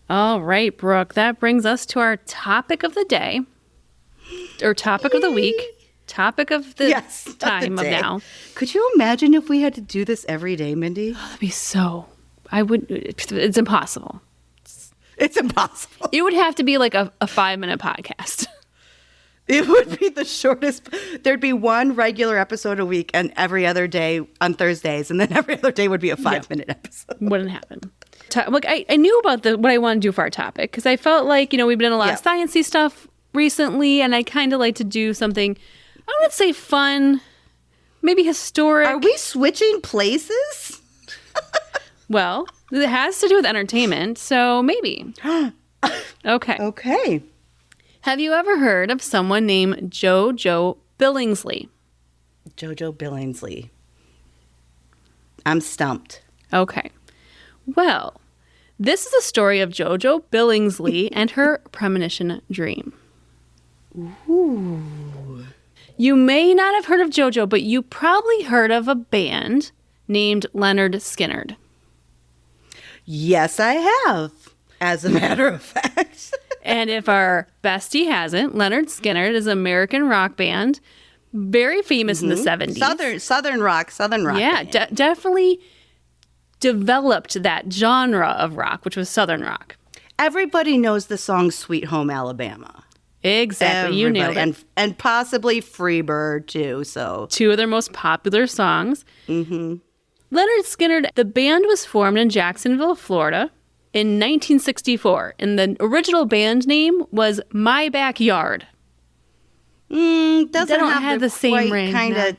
All right, Brooke. That brings us to our topic of the day. Or topic of the week. Topic of the time of now. Could you imagine if we had to do this every day, Mindy? Oh, that'd be so... It's impossible. It's impossible. It would have to be like a 5-minute podcast. It would be the shortest. There'd be one regular episode a week and every other day on Thursdays. And then every other day would be a 5-minute episode. Wouldn't happen. Look, I knew about what I want to do for our topic because I felt like, we've done a lot of sciencey stuff recently. And I kind of like to do something, I would say fun, maybe historic. Are we switching places? Well, it has to do with entertainment. So maybe. Okay. Okay. Have you ever heard of someone named Jojo Billingsley? Jojo Billingsley. I'm stumped. Okay. Well, this is a story of Jojo Billingsley and her premonition dream. Ooh. You may not have heard of Jojo, but you probably heard of a band named Lynyrd Skynyrd. Yes, I have, as a matter of fact. And if our bestie hasn't, Lynyrd Skynyrd is an American rock band, very famous in the 70s. Southern rock. Yeah, definitely developed that genre of rock, which was Southern rock. Everybody knows the song Sweet Home Alabama. Exactly, you nailed it. And possibly Freebird, too. So 2 of their most popular songs. Mm-hmm. Lynyrd Skynyrd, the band was formed in Jacksonville, Florida, in 1964, and the original band name was My Backyard. Doesn't have the same ring. Kind of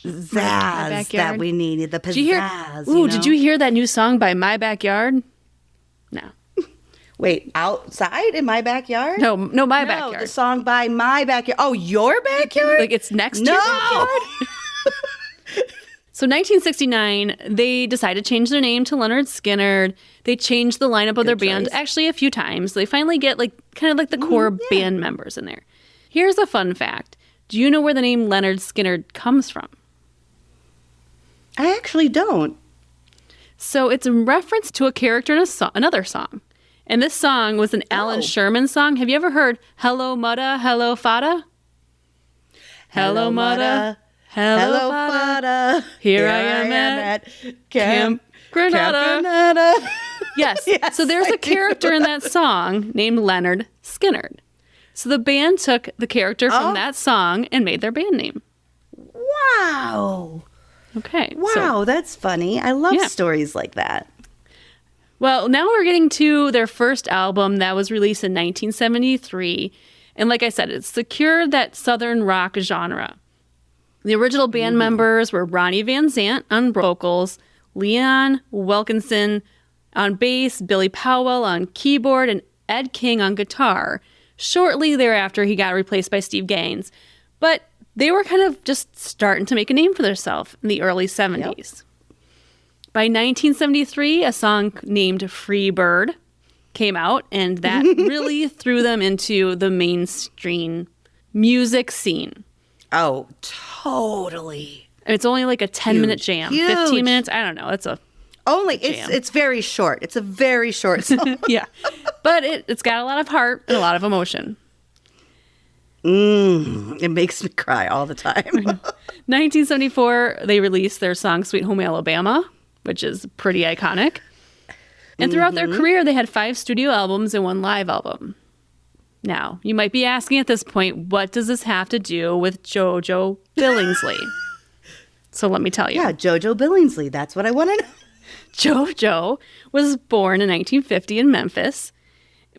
zazz that we needed. The pizzazz. Did you hear that new song by My Backyard? No. Wait, outside in my backyard? No, My Backyard. The song by My Backyard. Oh, your backyard? Like it's next to your backyard? So 1969, they decided to change their name to Lynyrd Skynyrd. They changed the lineup of their band actually a few times. They finally get kind of the core band members in there. Here's a fun fact. Do you know where the name Lynyrd Skynyrd comes from? I actually don't. So it's in reference to a character in another song. And this song was an Alan Sherman song. Have you ever heard Hello Mutta, Hello Fada? Hello Mutta. Hello, Fada. Here I am at Camp Granada. Yes. So there's a character in that song named Lynyrd Skynyrd. So the band took the character from that song and made their band name. Wow. Okay. Wow, that's funny. I love stories like that. Well, now we're getting to their first album that was released in 1973. And like I said, it secured that Southern rock genre. The original band members were Ronnie Van Zant on vocals, Leon Wilkinson on bass, Billy Powell on keyboard, and Ed King on guitar. Shortly thereafter, he got replaced by Steve Gaines. But they were kind of just starting to make a name for themselves in the early 70s. Yep. By 1973, a song named Free Bird came out, and that really threw them into the mainstream music scene. Oh, totally. And it's only like a 10-minute jam. Huge. 15 minutes, I don't know. It's a jam. It's very short. It's a very short song. Yeah. But it's got a lot of heart and a lot of emotion. It makes me cry all the time. 1974, they released their song Sweet Home Alabama, which is pretty iconic. And throughout their career, they had 5 studio albums and 1 live album. Now, you might be asking at this point, what does this have to do with Jojo Billingsley? So let me tell you. Yeah, Jojo Billingsley. That's what I want to know. Jojo was born in 1950 in Memphis,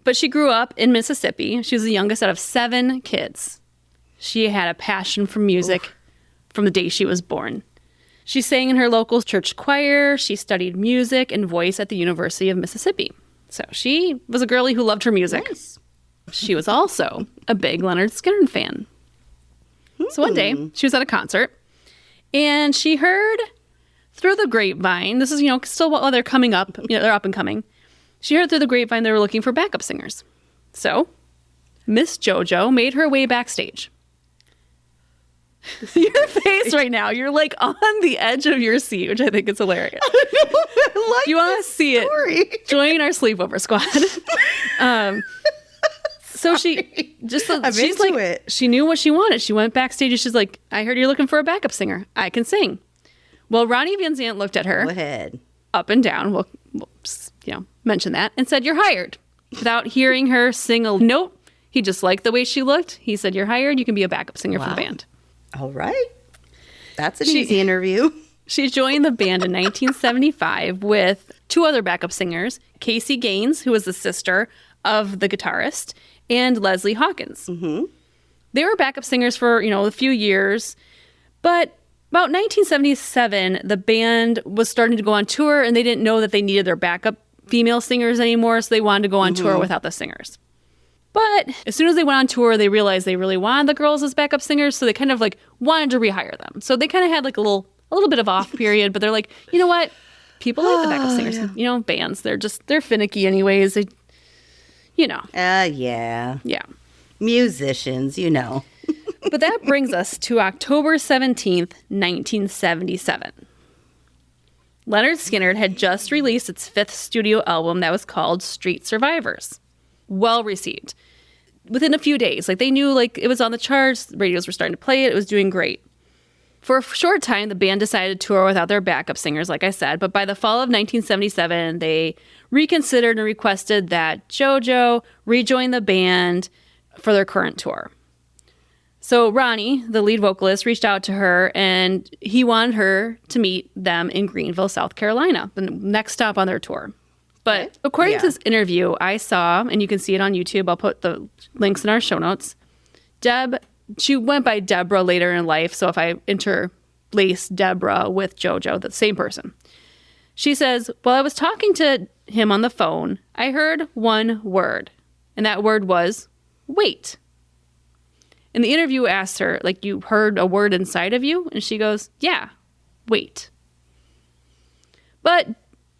but she grew up in Mississippi. She was the youngest out of 7 kids. She had a passion for music from the day she was born. She sang in her local church choir. She studied music and voice at the University of Mississippi. So she was a girlie who loved her music. Nice. She was also a big Lynyrd Skynyrd fan. So one day, she was at a concert, and she heard through the grapevine, this is, still while they're coming up, they're up and coming. She heard through the grapevine they were looking for backup singers. So Miss Jojo made her way backstage. Your face right now, you're like on the edge of your seat, which I think is hilarious. You want to see it? Join our sleepover squad. So she just, she's like, it. She knew what she wanted. She went backstage and she's like, I heard you're looking for a backup singer. I can sing. Well, Ronnie Van Zant looked at her Go ahead. up and down. We'll mention that, and said, you're hired. Without hearing her sing a note, he just liked the way she looked. He said, you're hired. You can be a backup singer for the band. All right. That's an easy interview. She joined the band in 1975 with 2 other backup singers, Casey Gaines, who was the sister of the guitarist, and Leslie Hawkins. Mm-hmm. They were backup singers for, a few years, but about 1977, the band was starting to go on tour, and they didn't know that they needed their backup female singers anymore, so they wanted to go on tour without the singers. But as soon as they went on tour, they realized they really wanted the girls as backup singers, so they kind of wanted to rehire them. So they kind of had a little bit of off period, but they're like, you know what? People like the backup singers. Yeah. Bands, they're finicky anyways. They, Yeah. Yeah. Musicians, But that brings us to October 17th, 1977. Lynyrd Skynyrd had just released its 5th studio album that was called Street Survivors. Well received. Within a few days, they knew it was on the charts, radios were starting to play it, it was doing great. For a short time, the band decided to tour without their backup singers, like I said, but by the fall of 1977, they reconsidered and requested that Jojo rejoin the band for their current tour. So Ronnie, the lead vocalist, reached out to her, and he wanted her to meet them in Greenville, South Carolina, the next stop on their tour. But according to this interview I saw, and you can see it on YouTube, I'll put the links in our show notes, she went by Deborah later in life, so if I interlace Deborah with Jojo, the same person. She says, while I was talking to him on the phone, I heard one word, and that word was, wait. And the interview asked her, you heard a word inside of you? And she goes, yeah, wait. But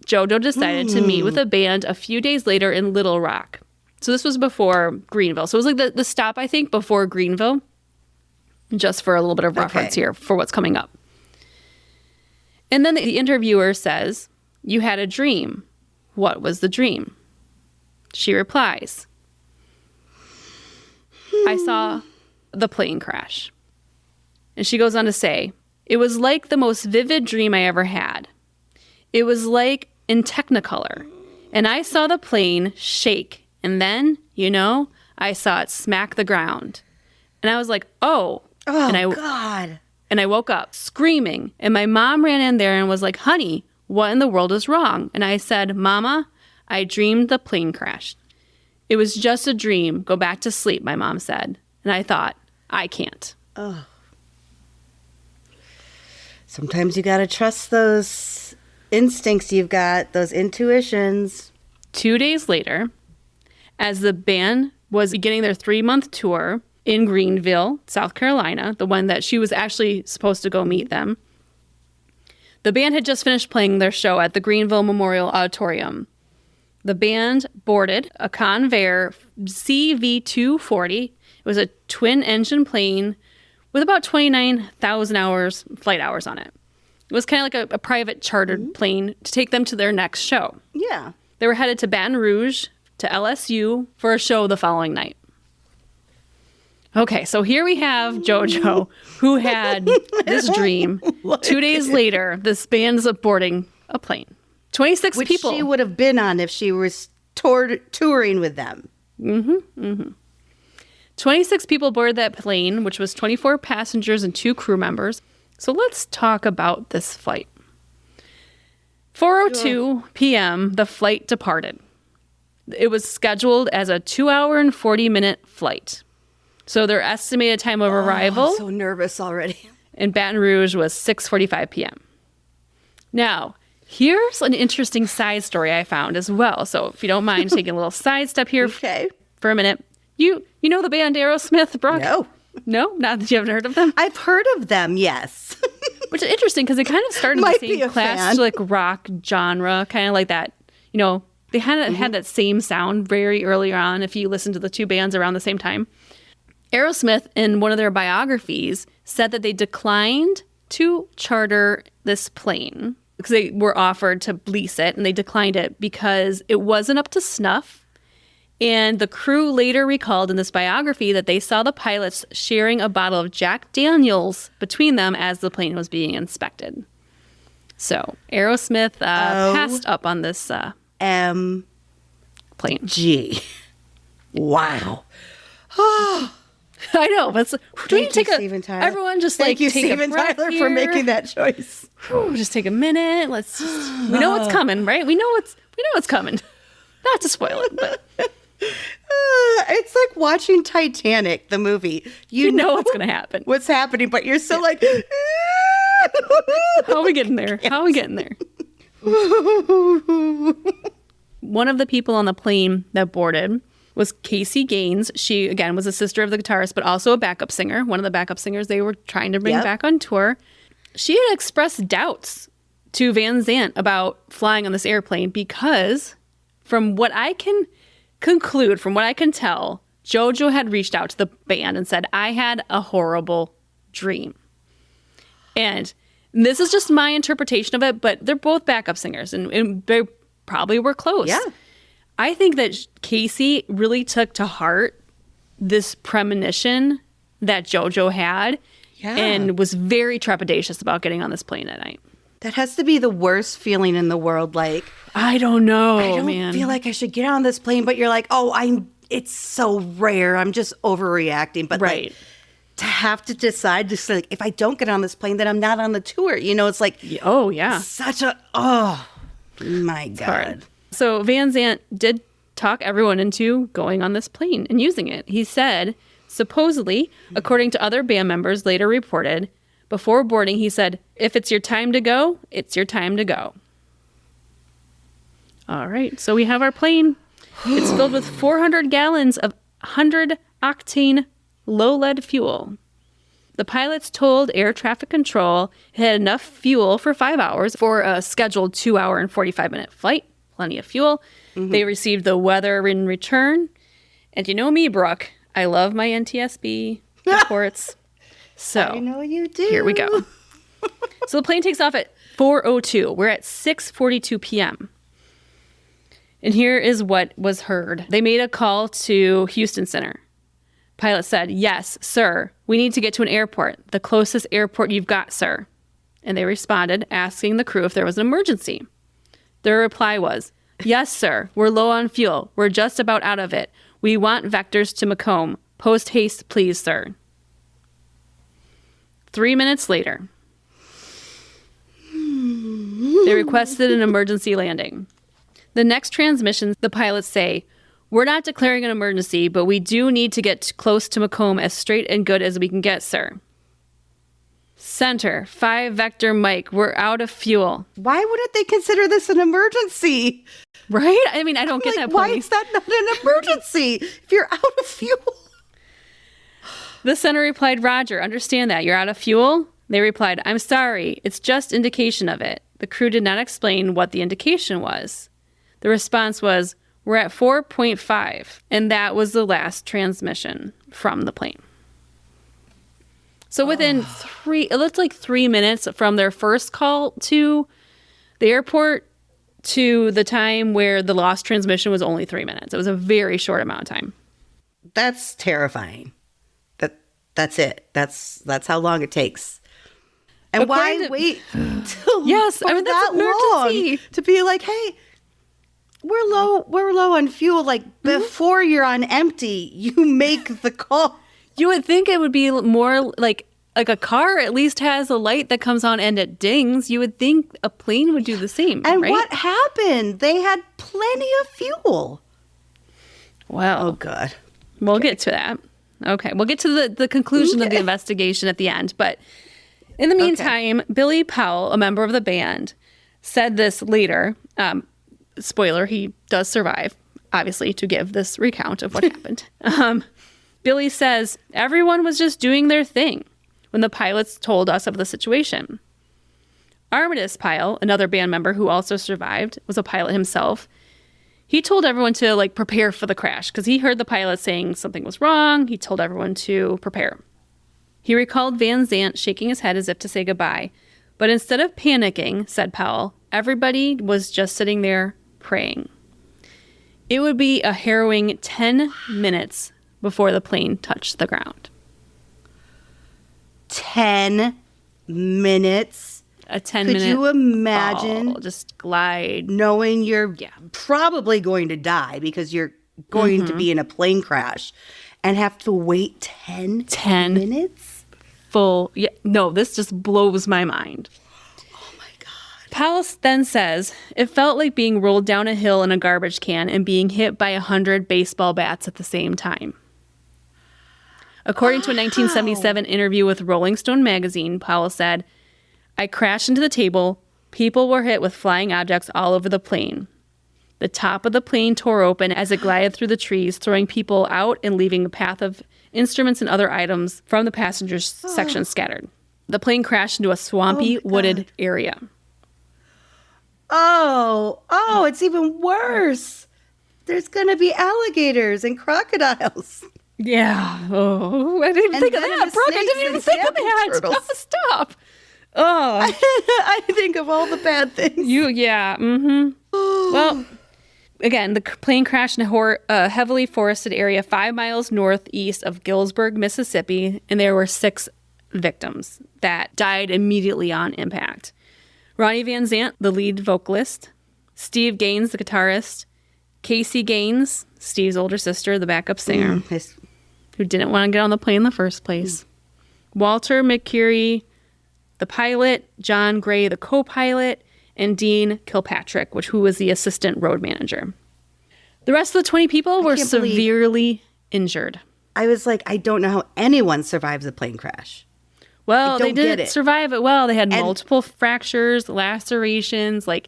Jojo decided to meet with a band a few days later in Little Rock. So this was before Greenville. So it was the stop, I think, before Greenville. Just for a little bit of reference here for what's coming up. And then the interviewer says, you had a dream. What was the dream? She replies, I saw the plane crash. And she goes on to say, it was like the most vivid dream I ever had. It was like in Technicolor. And I saw the plane shake. And then, I saw it smack the ground. And I was like, oh. God. And I woke up screaming. And my mom ran in there and was like, honey, what in the world is wrong? And I said, Mama, I dreamed the plane crashed. It was just a dream. Go back to sleep, my mom said. And I thought, I can't. Oh. Sometimes you got to trust those instincts you've got, those intuitions. 2 days later, as the band was beginning their 3-month tour in Greenville, South Carolina, the one that she was actually supposed to go meet them, the band had just finished playing their show at the Greenville Memorial Auditorium. The band boarded a Convair CV-240. It was a twin-engine plane with about 29,000 flight hours on it. It was kind of like a private chartered plane to take them to their next show. Yeah. They were headed to Baton Rouge to LSU for a show the following night. Okay, so here we have Jojo, who had this dream. 2 days later, this band's boarding a plane. 26 Which people. she would have been on if she was touring with them. 26 people boarded that plane, which was 24 passengers and 2 crew members. So let's talk about this flight. 4:02 p.m., the flight departed. It was scheduled as a 2-hour and 40-minute flight. So their estimated time of arrival I'm so nervous already. in Baton Rouge was 6:45 p.m. Now, here's an interesting side story I found as well. So if you don't mind taking a little side step here for a minute. You know the band Aerosmith, Brooke? No. No? Not that you haven't heard of them? I've heard of them, yes. Which is interesting because they kind of started Might the be same a fan. classic rock genre, kind of like that. You know, they had that same sound very early on if you listen to the two bands around the same time. Aerosmith, in one of their biographies, said that they declined to charter this plane because they were offered to lease it, and they declined it because it wasn't up to snuff. And the crew later recalled in this biography that they saw the pilots sharing a bottle of Jack Daniels between them as the plane was being inspected. So Aerosmith passed up on this plane. G. Wow. I know, but Thank you, Steven Tyler. Everyone just Thank you, take Steven a breath Tyler, here. for making that choice. Whew, just take a minute. Let's just, we know what's coming, right? We know what's coming. Not to spoil it, but It's like watching Titanic, the movie. You know what's going to happen. What's happening, but you're still like, how are we getting there? How are we getting there? One of the people on the plane that boarded was Casey Gaines. She, again, was a sister of the guitarist, but also a backup singer, one of the backup singers they were trying to bring back on tour. She had expressed doubts to Van Zandt about flying on this airplane because, from what I can conclude, from what I can tell, Jojo had reached out to the band and said, I had a horrible dream. And this is just my interpretation of it, but they're both backup singers, and they probably were close. Yeah. I think that Casey really took to heart this premonition that Jojo had and was very trepidatious about getting on this plane at night. that has to be the worst feeling in the world. Like, I don't know, I don't man. feel like I should get on this plane, but you're like, it's so rare. I'm just overreacting. But right. like, to have to decide, just like, if I don't get on this plane, then I'm not on the tour. You know, it's like, Oh, yeah. such a, oh my God. Hard. So Van Zandt did talk everyone into going on this plane and using it. He said, supposedly, according to other band members later reported, before boarding, he said, if it's your time to go, it's your time to go. All right. So we have our plane. It's filled with 400 gallons of 100-octane low-lead fuel. The pilots told air traffic control it had enough fuel for 5 hours for a scheduled 2-hour and 45-minute flight. Plenty of fuel. Mm-hmm. They received the weather in return. And you know me, Brooke. I love my NTSB reports. So I know you do. Here we go. So the plane takes off at 4:02. We're at 6:42 p.m. And here is what was heard. They made a call to Houston Center. Pilot said, yes, sir. We need to get to an airport. The closest airport you've got, sir. And they responded, asking the crew if there was an emergency. Their reply was, yes, sir. We're low on fuel. We're just about out of it. We want vectors to Macomb. Post haste, please, sir. 3 minutes later, they requested an emergency landing. The next transmission, the pilots say, we're not declaring an emergency, but we do need to get close to Macomb as straight and good as we can get, sir. Center, 5-vector Mike, we're out of fuel. Why wouldn't they consider this an emergency? Right? I mean, I don't get that point. Why is that not an emergency if you're out of fuel? The center replied, Roger, understand that. You're out of fuel? They replied, I'm sorry. It's just indication of it. The crew did not explain what the indication was. The response was, "We're at 4.5." And that was the last transmission from the plane. So within it looked like 3 minutes from their first call to the airport to the time where the lost transmission was only 3 minutes. It was a very short amount of time. That's terrifying. That's it. That's how long it takes. And why wait till that's long to be like, hey, we're low on fuel. Like before you're on empty, you make the call. You would think it would be more like a car at least has a light that comes on and it dings. You would think a plane would do the same. And right? what happened? They had plenty of fuel. Well, oh God. We'll get to that. Okay, we'll get to the conclusion of the investigation at the end. But in the meantime, Billy Powell, a member of the band, said this later. Spoiler, he does survive, obviously, to give this recount of what happened. Billy says, everyone was just doing their thing when the pilots told us of the situation. Armistice Pyle, another band member who also survived, was a pilot himself. He told everyone to prepare for the crash because he heard the pilot saying something was wrong. He told everyone to prepare. He recalled Van Zandt shaking his head as if to say goodbye. But instead of panicking, said Powell, everybody was just sitting there praying. It would be a harrowing 10 minutes before the plane touched the ground. 10 minutes? A 10-minute Could you imagine ball, just glide, knowing you're probably going to die because you're going to be in a plane crash and have to wait 10 minutes? Full. Yeah, no, this just blows my mind. Oh my God. Powell then says, it felt like being rolled down a hill in a garbage can and being hit by 100 baseball bats at the same time. According to a 1977 interview with Rolling Stone magazine, Powell said, I crashed into the table. People were hit with flying objects all over the plane. The top of the plane tore open as it glided through the trees, throwing people out and leaving a path of instruments and other items from the passenger section scattered. The plane crashed into a swampy, wooded area. Oh, it's even worse. There's going to be alligators and crocodiles. Yeah. Oh, I didn't even think of that, Brooke. I didn't even think of that. Oh, stop. Oh. I think of all the bad things. Well, again, the plane crashed in a heavily forested area 5 miles northeast of Gillsburg, Mississippi, and there were 6 victims that died immediately on impact. Ronnie Van Zant, the lead vocalist, Steve Gaines, the guitarist, Casey Gaines, Steve's older sister, the backup singer, who didn't want to get on the plane in the first place, Walter McCurry, the pilot, John Gray, the co-pilot, and Dean Kilpatrick, who was the assistant road manager. The rest of the 20 people were severely injured. I was like, I don't know how anyone survives a plane crash. Well, they didn't survive it well. They had multiple fractures, lacerations. I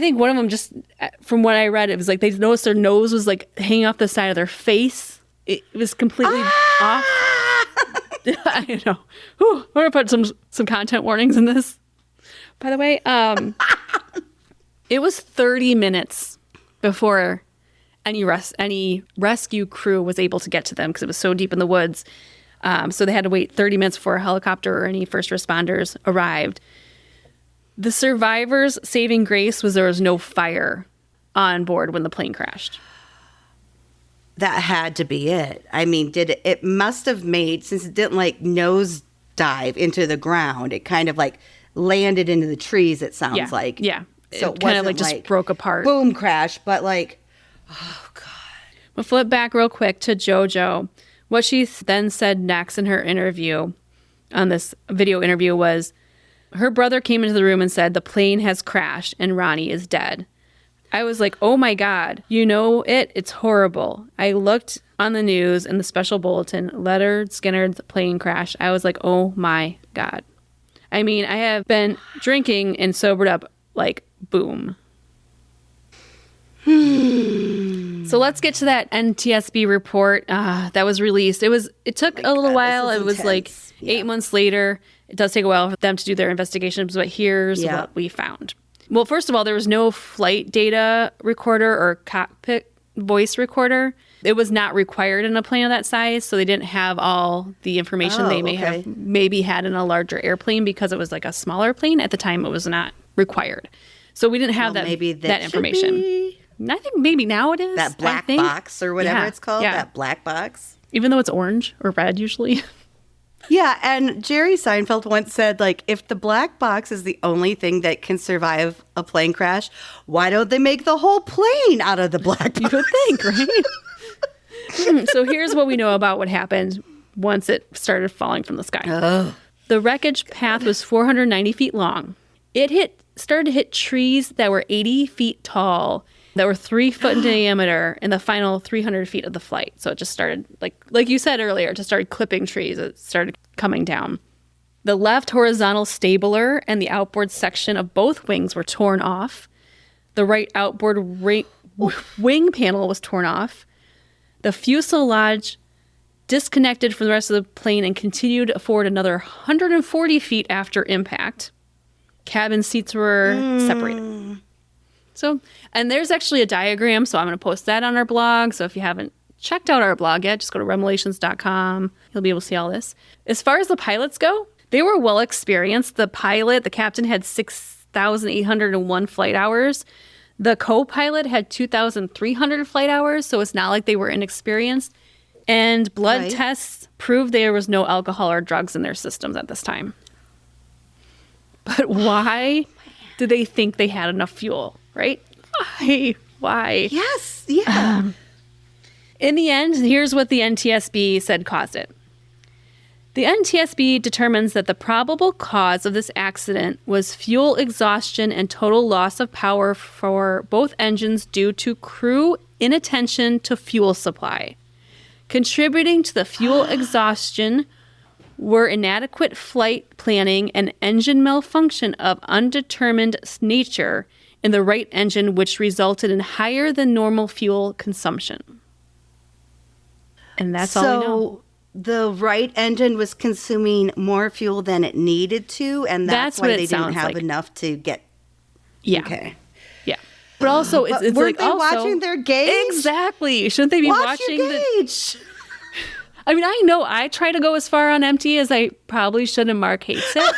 think one of them, just from what I read, it was they noticed their nose was hanging off the side of their face. It was completely off. I know. Whew, we're going to put some content warnings in this. By the way, it was 30 minutes before any rescue crew was able to get to them because it was so deep in the woods. So they had to wait 30 minutes before a helicopter or any first responders arrived. The survivors' saving grace was there was no fire on board when the plane crashed. That had to be it. I mean, it must have made, since it didn't nose dive into the ground, it kind of landed into the trees, it sounds like. Yeah. So it kind of just broke apart. Boom crash, but oh God. We'll flip back real quick to JoJo. What she then said next in her interview, on this video interview, was her brother came into the room and said, the plane has crashed and Ronnie is dead. I was like, oh my God, it's horrible. I looked on the news and the special bulletin, Lynyrd Skynyrd's plane crash. I was like, oh my God. I mean, I have been drinking and sobered up boom. So let's get to that NTSB report that was released. It took a little while. It was intense. 8 months later. It does take a while for them to do their investigations, but here's what we found. Well, first of all, there was no flight data recorder or cockpit voice recorder. It was not required in a plane of that size, so they didn't have all the information they may have maybe had in a larger airplane because it was like a smaller plane. At the time, it was not required. So we didn't have that information. I think maybe now it is. That black box or whatever it's called, that black box. Even though it's orange or red usually. Yeah, and Jerry Seinfeld once said, like, if the black box is the only thing that can survive a plane crash, why don't they make the whole plane out of the black box? You would think, right? So here's what we know about what happened once it started falling from the sky. Oh. The wreckage path was 490 feet long. It started to hit trees that were 80 feet tall, that were 3 foot in diameter in the final 300 feet of the flight. So it just started, like you said earlier, it just started clipping trees. It started coming down. The left horizontal stabler and the outboard section of both wings were torn off. The right outboard wing panel was torn off. The fuselage disconnected from the rest of the plane and continued forward another 140 feet after impact. Cabin seats were separated. So, and there's actually a diagram, so I'm going to post that on our blog. So if you haven't checked out our blog yet, just go to REMelations.com. You'll be able to see all this. As far as the pilots go, they were well experienced. The captain had 6,801 flight hours. The co-pilot had 2,300 flight hours, so it's not like they were inexperienced. And blood tests proved there was no alcohol or drugs in their systems at this time. But why do they think they had enough fuel, right? Why? Yes, yeah. In the end, here's what the NTSB said caused it. The NTSB determines that the probable cause of this accident was fuel exhaustion and total loss of power for both engines due to crew inattention to fuel supply. Contributing to the fuel exhaustion were inadequate flight planning and engine malfunction of undetermined nature in the right engine, which resulted in higher than normal fuel consumption. And that's all we know. So the right engine was consuming more fuel than it needed to, and that's why they didn't have enough to get... Yeah. Okay. Yeah. But also, it's weren't they watching their gauge? Exactly. Shouldn't they be watching your gauge? I mean, I know I try to go as far on empty as I probably should, and Mark hates it.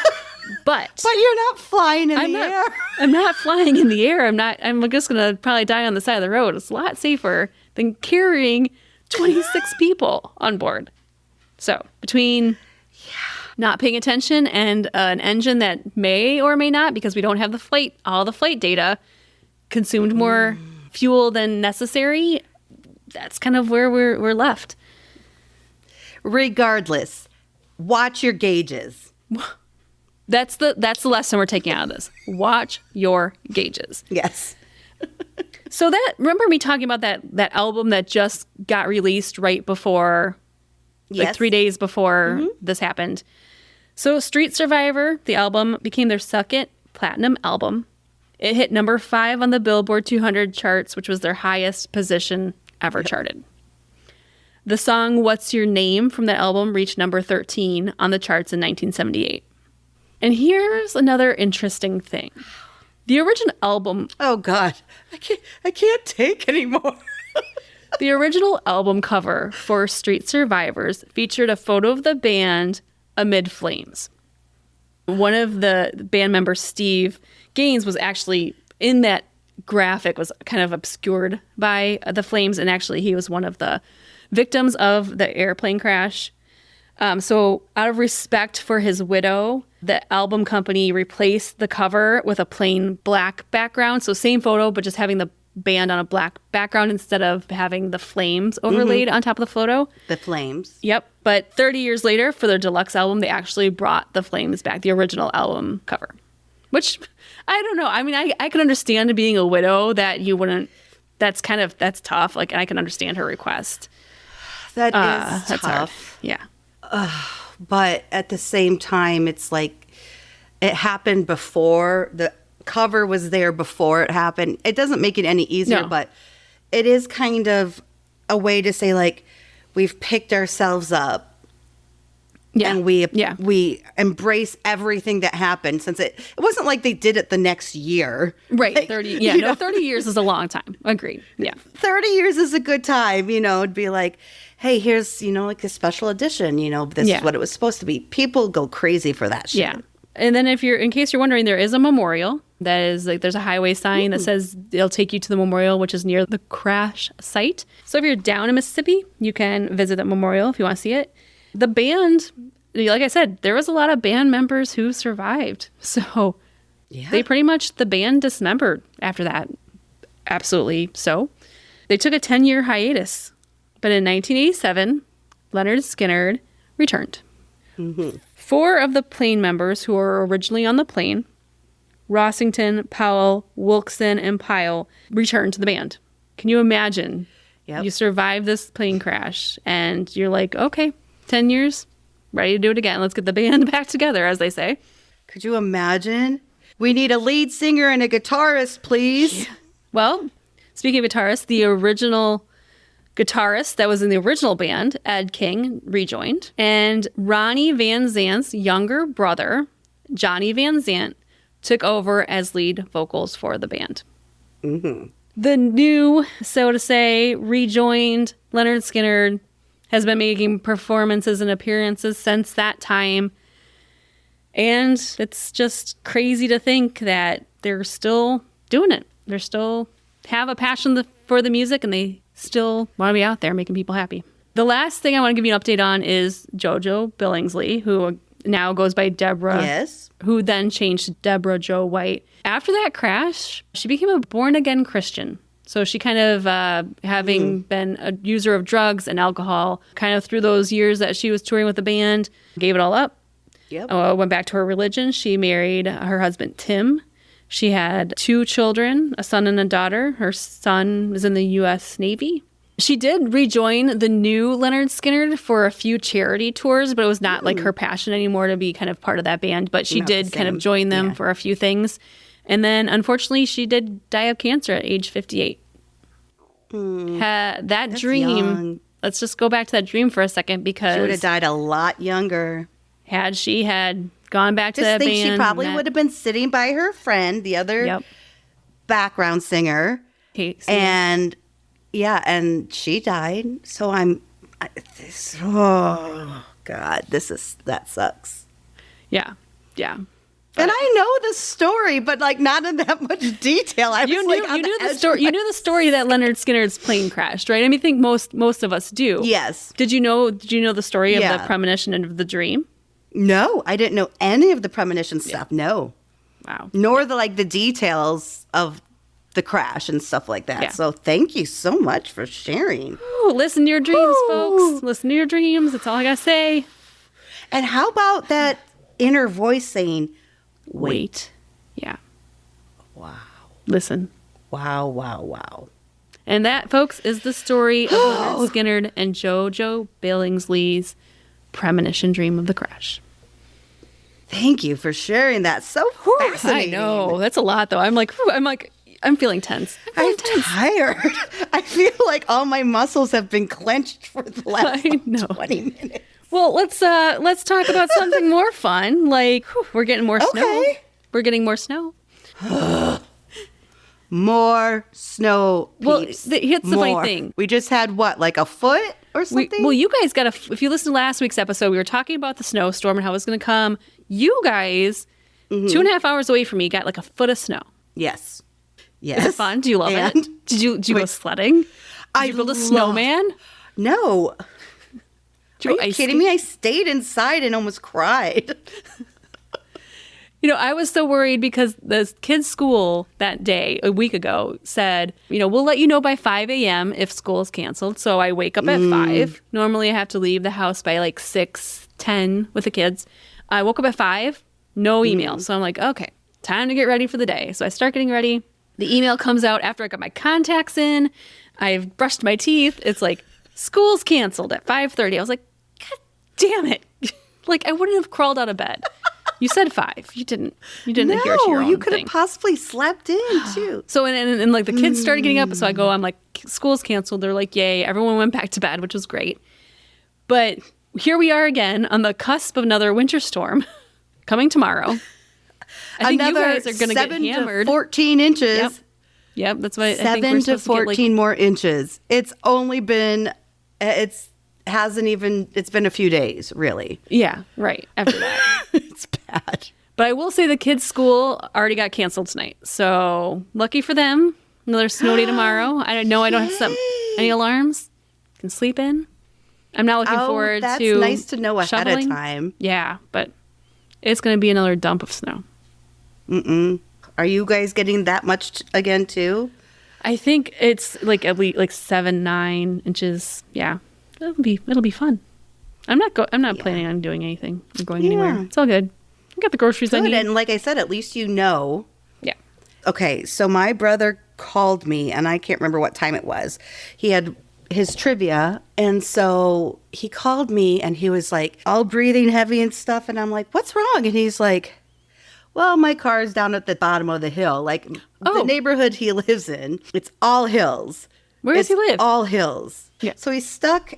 But you're not flying in the air. I'm not flying in the air. I'm just going to probably die on the side of the road. It's a lot safer than carrying 26 people on board. So between not paying attention and an engine that may or may not, because we don't have all the flight data, consumed more fuel than necessary, that's kind of where we're left. Regardless, watch your gauges. That's the lesson we're taking out of this. Watch your gauges. Yes. So remember me talking about that album that just got released right before, like 3 days before this happened. So Street Survivor, the album, became their second platinum album. It hit number 5 on the Billboard 200 charts, which was their highest position ever charted. The song What's Your Name from that album reached number 13 on the charts in 1978. And here's another interesting thing. The original album... Oh, God. I can't take anymore. The original album cover for Street Survivors featured a photo of the band amid flames. One of the band members, Steve Gaines, was actually in that graphic, was kind of obscured by the flames, and actually he was one of the victims of the airplane crash. So out of respect for his widow, the album company replaced the cover with a plain black background. So same photo, but just having the band on a black background instead of having the flames overlaid on top of the photo. The flames. Yep. But 30 years later, for their deluxe album, they actually brought the flames back, the original album cover. Which, I don't know. I mean, I can understand being a widow that you wouldn't... That's tough. Like, I can understand her request. That is that's tough. Hard. Yeah. But at the same time, it's like it happened before. The cover was there before it happened. It doesn't make it any easier, but it is kind of a way to say, like, we've picked ourselves up Yeah. And we embrace everything that happened, since it wasn't like they did it the next year. Right. Like, 30. Yeah. No, 30 years is a long time. Agreed. Yeah. 30 years is a good time, it'd be like, hey, here's, like a special edition, this is what it was supposed to be. People go crazy for that shit. Yeah. And then in case you're wondering, there is a memorial that is like, there's a highway sign that says it'll take you to the memorial, which is near the crash site. So if you're down in Mississippi, you can visit that memorial if you want to see it. The band, like I said, there was a lot of band members who survived. So they pretty much, the band dismembered after that. Absolutely so. They took a 10-year hiatus. But in 1987, Lynyrd Skynyrd returned. 4 of the plane members who were originally on the plane, Rossington, Powell, Wilkson, and Pyle, returned to the band. Can you imagine? Yep. You survived this plane crash, and you're like, okay, 10 years, ready to do it again. Let's get the band back together, as they say. Could you imagine? We need a lead singer and a guitarist, please. Yeah. Well, speaking of guitarists, the original guitarist that was in the original band, Ed King, rejoined. And Ronnie Van Zant's younger brother, Johnny Van Zant, took over as lead vocals for the band. The new, so to say, rejoined Lynyrd Skynyrd has been making performances and appearances since that time. And it's just crazy to think that they're still doing it. They still have a passion for the music, and they still want to be out there making people happy. The last thing I want to give you an update on is Jojo Billingsley, who now goes by Deborah. Yes. Who then changed to Deborah Jo White. After that crash, she became a born-again Christian. So she kind of, having been a user of drugs and alcohol, kind of through those years that she was touring with the band, gave it all up. Yep. Went back to her religion. She married her husband, Tim. She had 2 children, a son and a daughter. Her son is in the U.S. Navy. She did rejoin the new Lynyrd Skynyrd for a few charity tours, but it was not like her passion anymore to be kind of part of that band. But she did kind of join them for a few things. And then, unfortunately, she did die of cancer at age 58. That dream, young. Let's just go back to that dream for a second, because She would have died a lot younger. had she had gone back to Just that think band. she probably would have been sitting by her friend, the other background singer. And and she died. So oh God, that sucks. Yeah. And I know the story, but like not in that much detail. You knew the story. You knew the story that Lynyrd Skynyrd's plane crashed, right? I mean, I think most of us do. Yes. Did you know the story of the premonition and of the dream? No, I didn't know any of the premonition stuff. No. Wow. Nor the details of the crash and stuff like that. Yeah. So thank you so much for sharing. Ooh, listen to your dreams, folks. Listen to your dreams. That's all I gotta say. And how about that inner voice saying, wait. Yeah. Wow. Listen. Wow. And that, folks, is the story of Lynyrd Skynyrd and Jojo Billingsley's premonition dream of the crash. Thank you for sharing that. So fascinating. I know. That's a lot, though. I'm feeling tense. I'm tired. I feel like all my muscles have been clenched for the last 20 minutes. Well, let's talk about something more fun. Like, we're getting more snow. We're getting more snow. More snow. Well, here's the funny thing. We just had like a foot or something? You guys if you listen to last week's episode, we were talking about the snowstorm and how it was going to come. You guys, 2.5 hours away from me, got like a foot of snow. Yes. Is it fun? Do you love it? Did you go sledding? Did you build a snowman? No. Are you kidding me? I stayed inside and almost cried. I was so worried because the kids' school that day, a week ago, said, we'll let you know by 5 a.m. if school is canceled. So I wake up at 5. Normally I have to leave the house by like 6:10 with the kids. I woke up at 5, no email. So I'm like, okay, time to get ready for the day. So I start getting ready. The email comes out after I got my contacts in. I've brushed my teeth. It's like, school's canceled at 5:30. I was like, God damn it. I wouldn't have crawled out of bed. You said 5. You didn't adhere to your own thing. You could thing. have possibly slept in, too. So, and like the kids started getting up. So I'm like, school's canceled. They're like, yay. Everyone went back to bed, which was great. But here we are again on the cusp of another winter storm coming tomorrow. I think another you guys are going to get 7 hammered. to 14 inches. Yep, that's why I 7 think we're to supposed 14 to more inches. It's only been, it's been a few days, really. Yeah, right. After that. It's bad. But I will say the kids' school already got canceled tonight. So lucky for them. Another snow day tomorrow. I know I don't have any alarms. Can sleep in. I'm not looking forward that's to nice to know ahead shoveling. of time. Yeah, but it's going to be another dump of snow. Are you guys getting that much again, too? I think it's like at least like 7-9 inches. Yeah, it'll be fun. I'm not planning on doing anything or going anywhere. It's all good. I got the groceries I need. And like I said, at least you know. Yeah. Okay, so my brother called me, and I can't remember what time it was. He had his trivia, and so he called me, and he was like, all breathing heavy and stuff, and I'm like, what's wrong? And he's like, well, my car's down at the bottom of the hill. Like, the neighborhood he lives in, it's all hills. Where does he live? All hills. Yeah. So he's stuck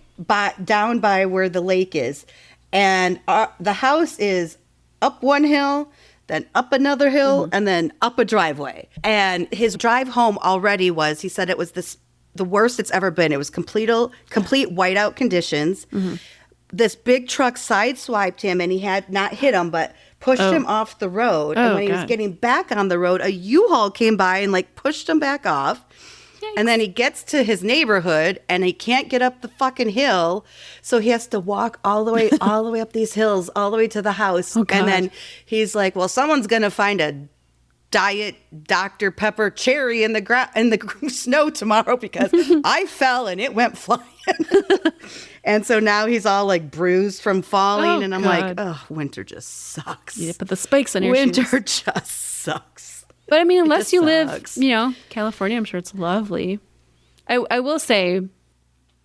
down by where the lake is, and the house is up one hill, then up another hill, and then up a driveway. And his drive home already was, he said it was the worst it's ever been. It was complete whiteout conditions. This big truck sideswiped him, and he had not hit him, but pushed him off the road. And when he was getting back on the road, a U-Haul came by and like pushed him back off. Yikes. And then he gets to his neighborhood, and he can't get up the fucking hill, so he has to walk all the way up these hills, all the way to the house. And then he's like, "Well, someone's gonna find a Diet Dr. Pepper cherry in the snow tomorrow because I fell and it went flying." And so now he's all like bruised from falling, and I'm like, "Oh, winter just sucks." Yeah, put the spikes on your shoes. Winter just sucks. But I mean, unless you live, California, I'm sure it's lovely. I will say,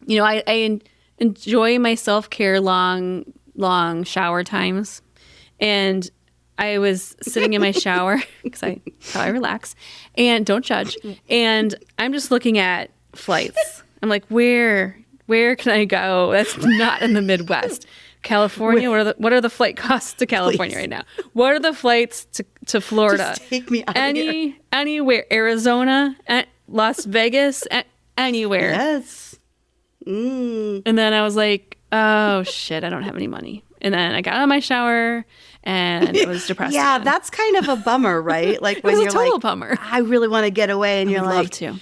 I enjoy my self-care long shower times. And I was sitting in my shower because how I relax, and don't judge. And I'm just looking at flights. I'm like, where can I go? That's not in the Midwest. California, what are the flight costs to California right now? What are the flights to Florida? Just take me out of here. Anywhere. Arizona, Las Vegas, anywhere. Yes. And then I was like, oh shit, I don't have any money. And then I got out of my shower and it was depressing. Yeah, that's kind of a bummer, right? Like when it was you're a total like, bummer. I really want to get away, and you're like, love to.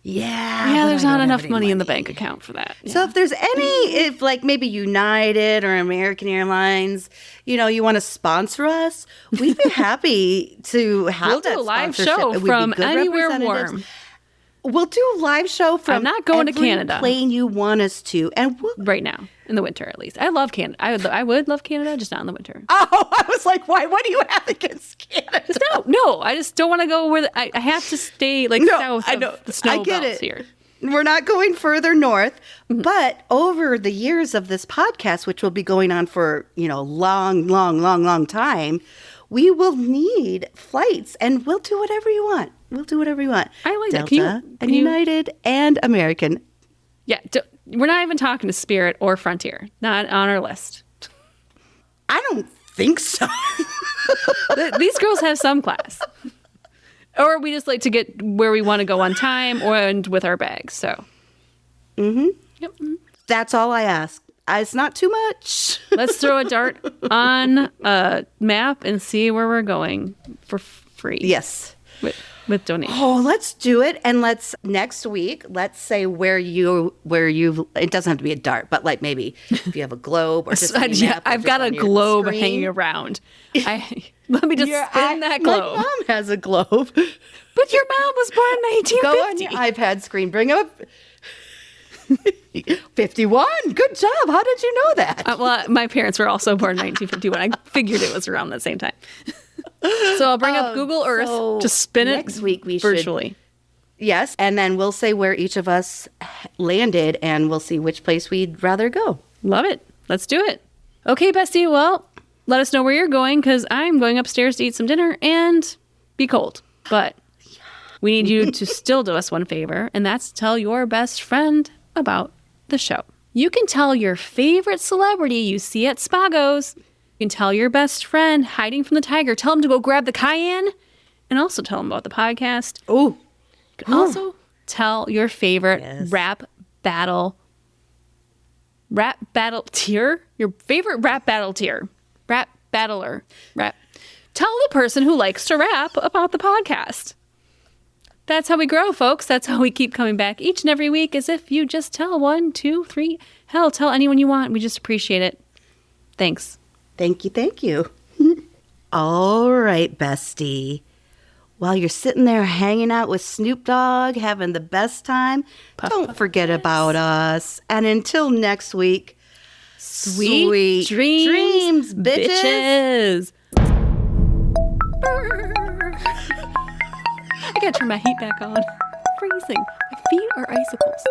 Yeah, there's not enough money in the bank account for that. So if there's if like maybe United or American Airlines, you want to sponsor us, we'd be happy to have we'll that do a live sponsorship. show from anywhere warm. We'll do a live show from I'm not going to Canada. Plane you want us to, and right now in the winter at least. I love Canada. I would love Canada, just not in the winter. Oh, I was like, why? What do you have against Canada? No, I just don't want to go where I have to stay south of the snow belts here. We're not going further north, but over the years of this podcast, which will be going on for long time, we will need flights, and we'll do whatever you want. I like that. Delta and United and American. Yeah, we're not even talking to Spirit or Frontier. Not on our list. I don't think so. These girls have some class. Or we just like to get where we want to go on time and with our bags. So, Yep. That's all I ask. It's not too much. Let's throw a dart on a map and see where we're going for free. Yes. With donation. Oh, let's do it. And next week, let's say where you, it doesn't have to be a dart, but like maybe if you have a globe or just I've got a globe hanging around. Let me just spin that globe. My mom has a globe. But your mom was born in 1950. Go on your iPad screen. Bring up 51. Good job. How did you know that? Well, my parents were also born in 1951. I figured it was around the same time. So I'll bring up Google Earth to spin it next week we virtually. Yes, and then we'll say where each of us landed, and we'll see which place we'd rather go. Love it. Let's do it. Okay, Bestie. Well, let us know where you're going, because I'm going upstairs to eat some dinner and be cold. But we need you to still do us one favor, and that's tell your best friend about the show. You can tell your favorite celebrity you see at Spago's. You can tell your best friend hiding from the tiger. Tell him to go grab the cayenne and also tell him about the podcast. Oh. You can also tell your favorite rap battle tier. Your favorite rap battle tier. Rap battler. Tell the person who likes to rap about the podcast. That's how we grow, folks. That's how we keep coming back each and every week, as if you just tell 1, 2, 3. Hell, tell anyone you want. We just appreciate it. Thanks. Thank you. All right, Bestie. While you're sitting there hanging out with Snoop Dogg, having the best time, don't forget about us. And until next week, Sweet dreams, bitches. I gotta turn my heat back on. Freezing. My feet are icicles.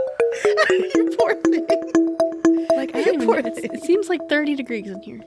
You poor thing. Like, it seems like 30 degrees in here.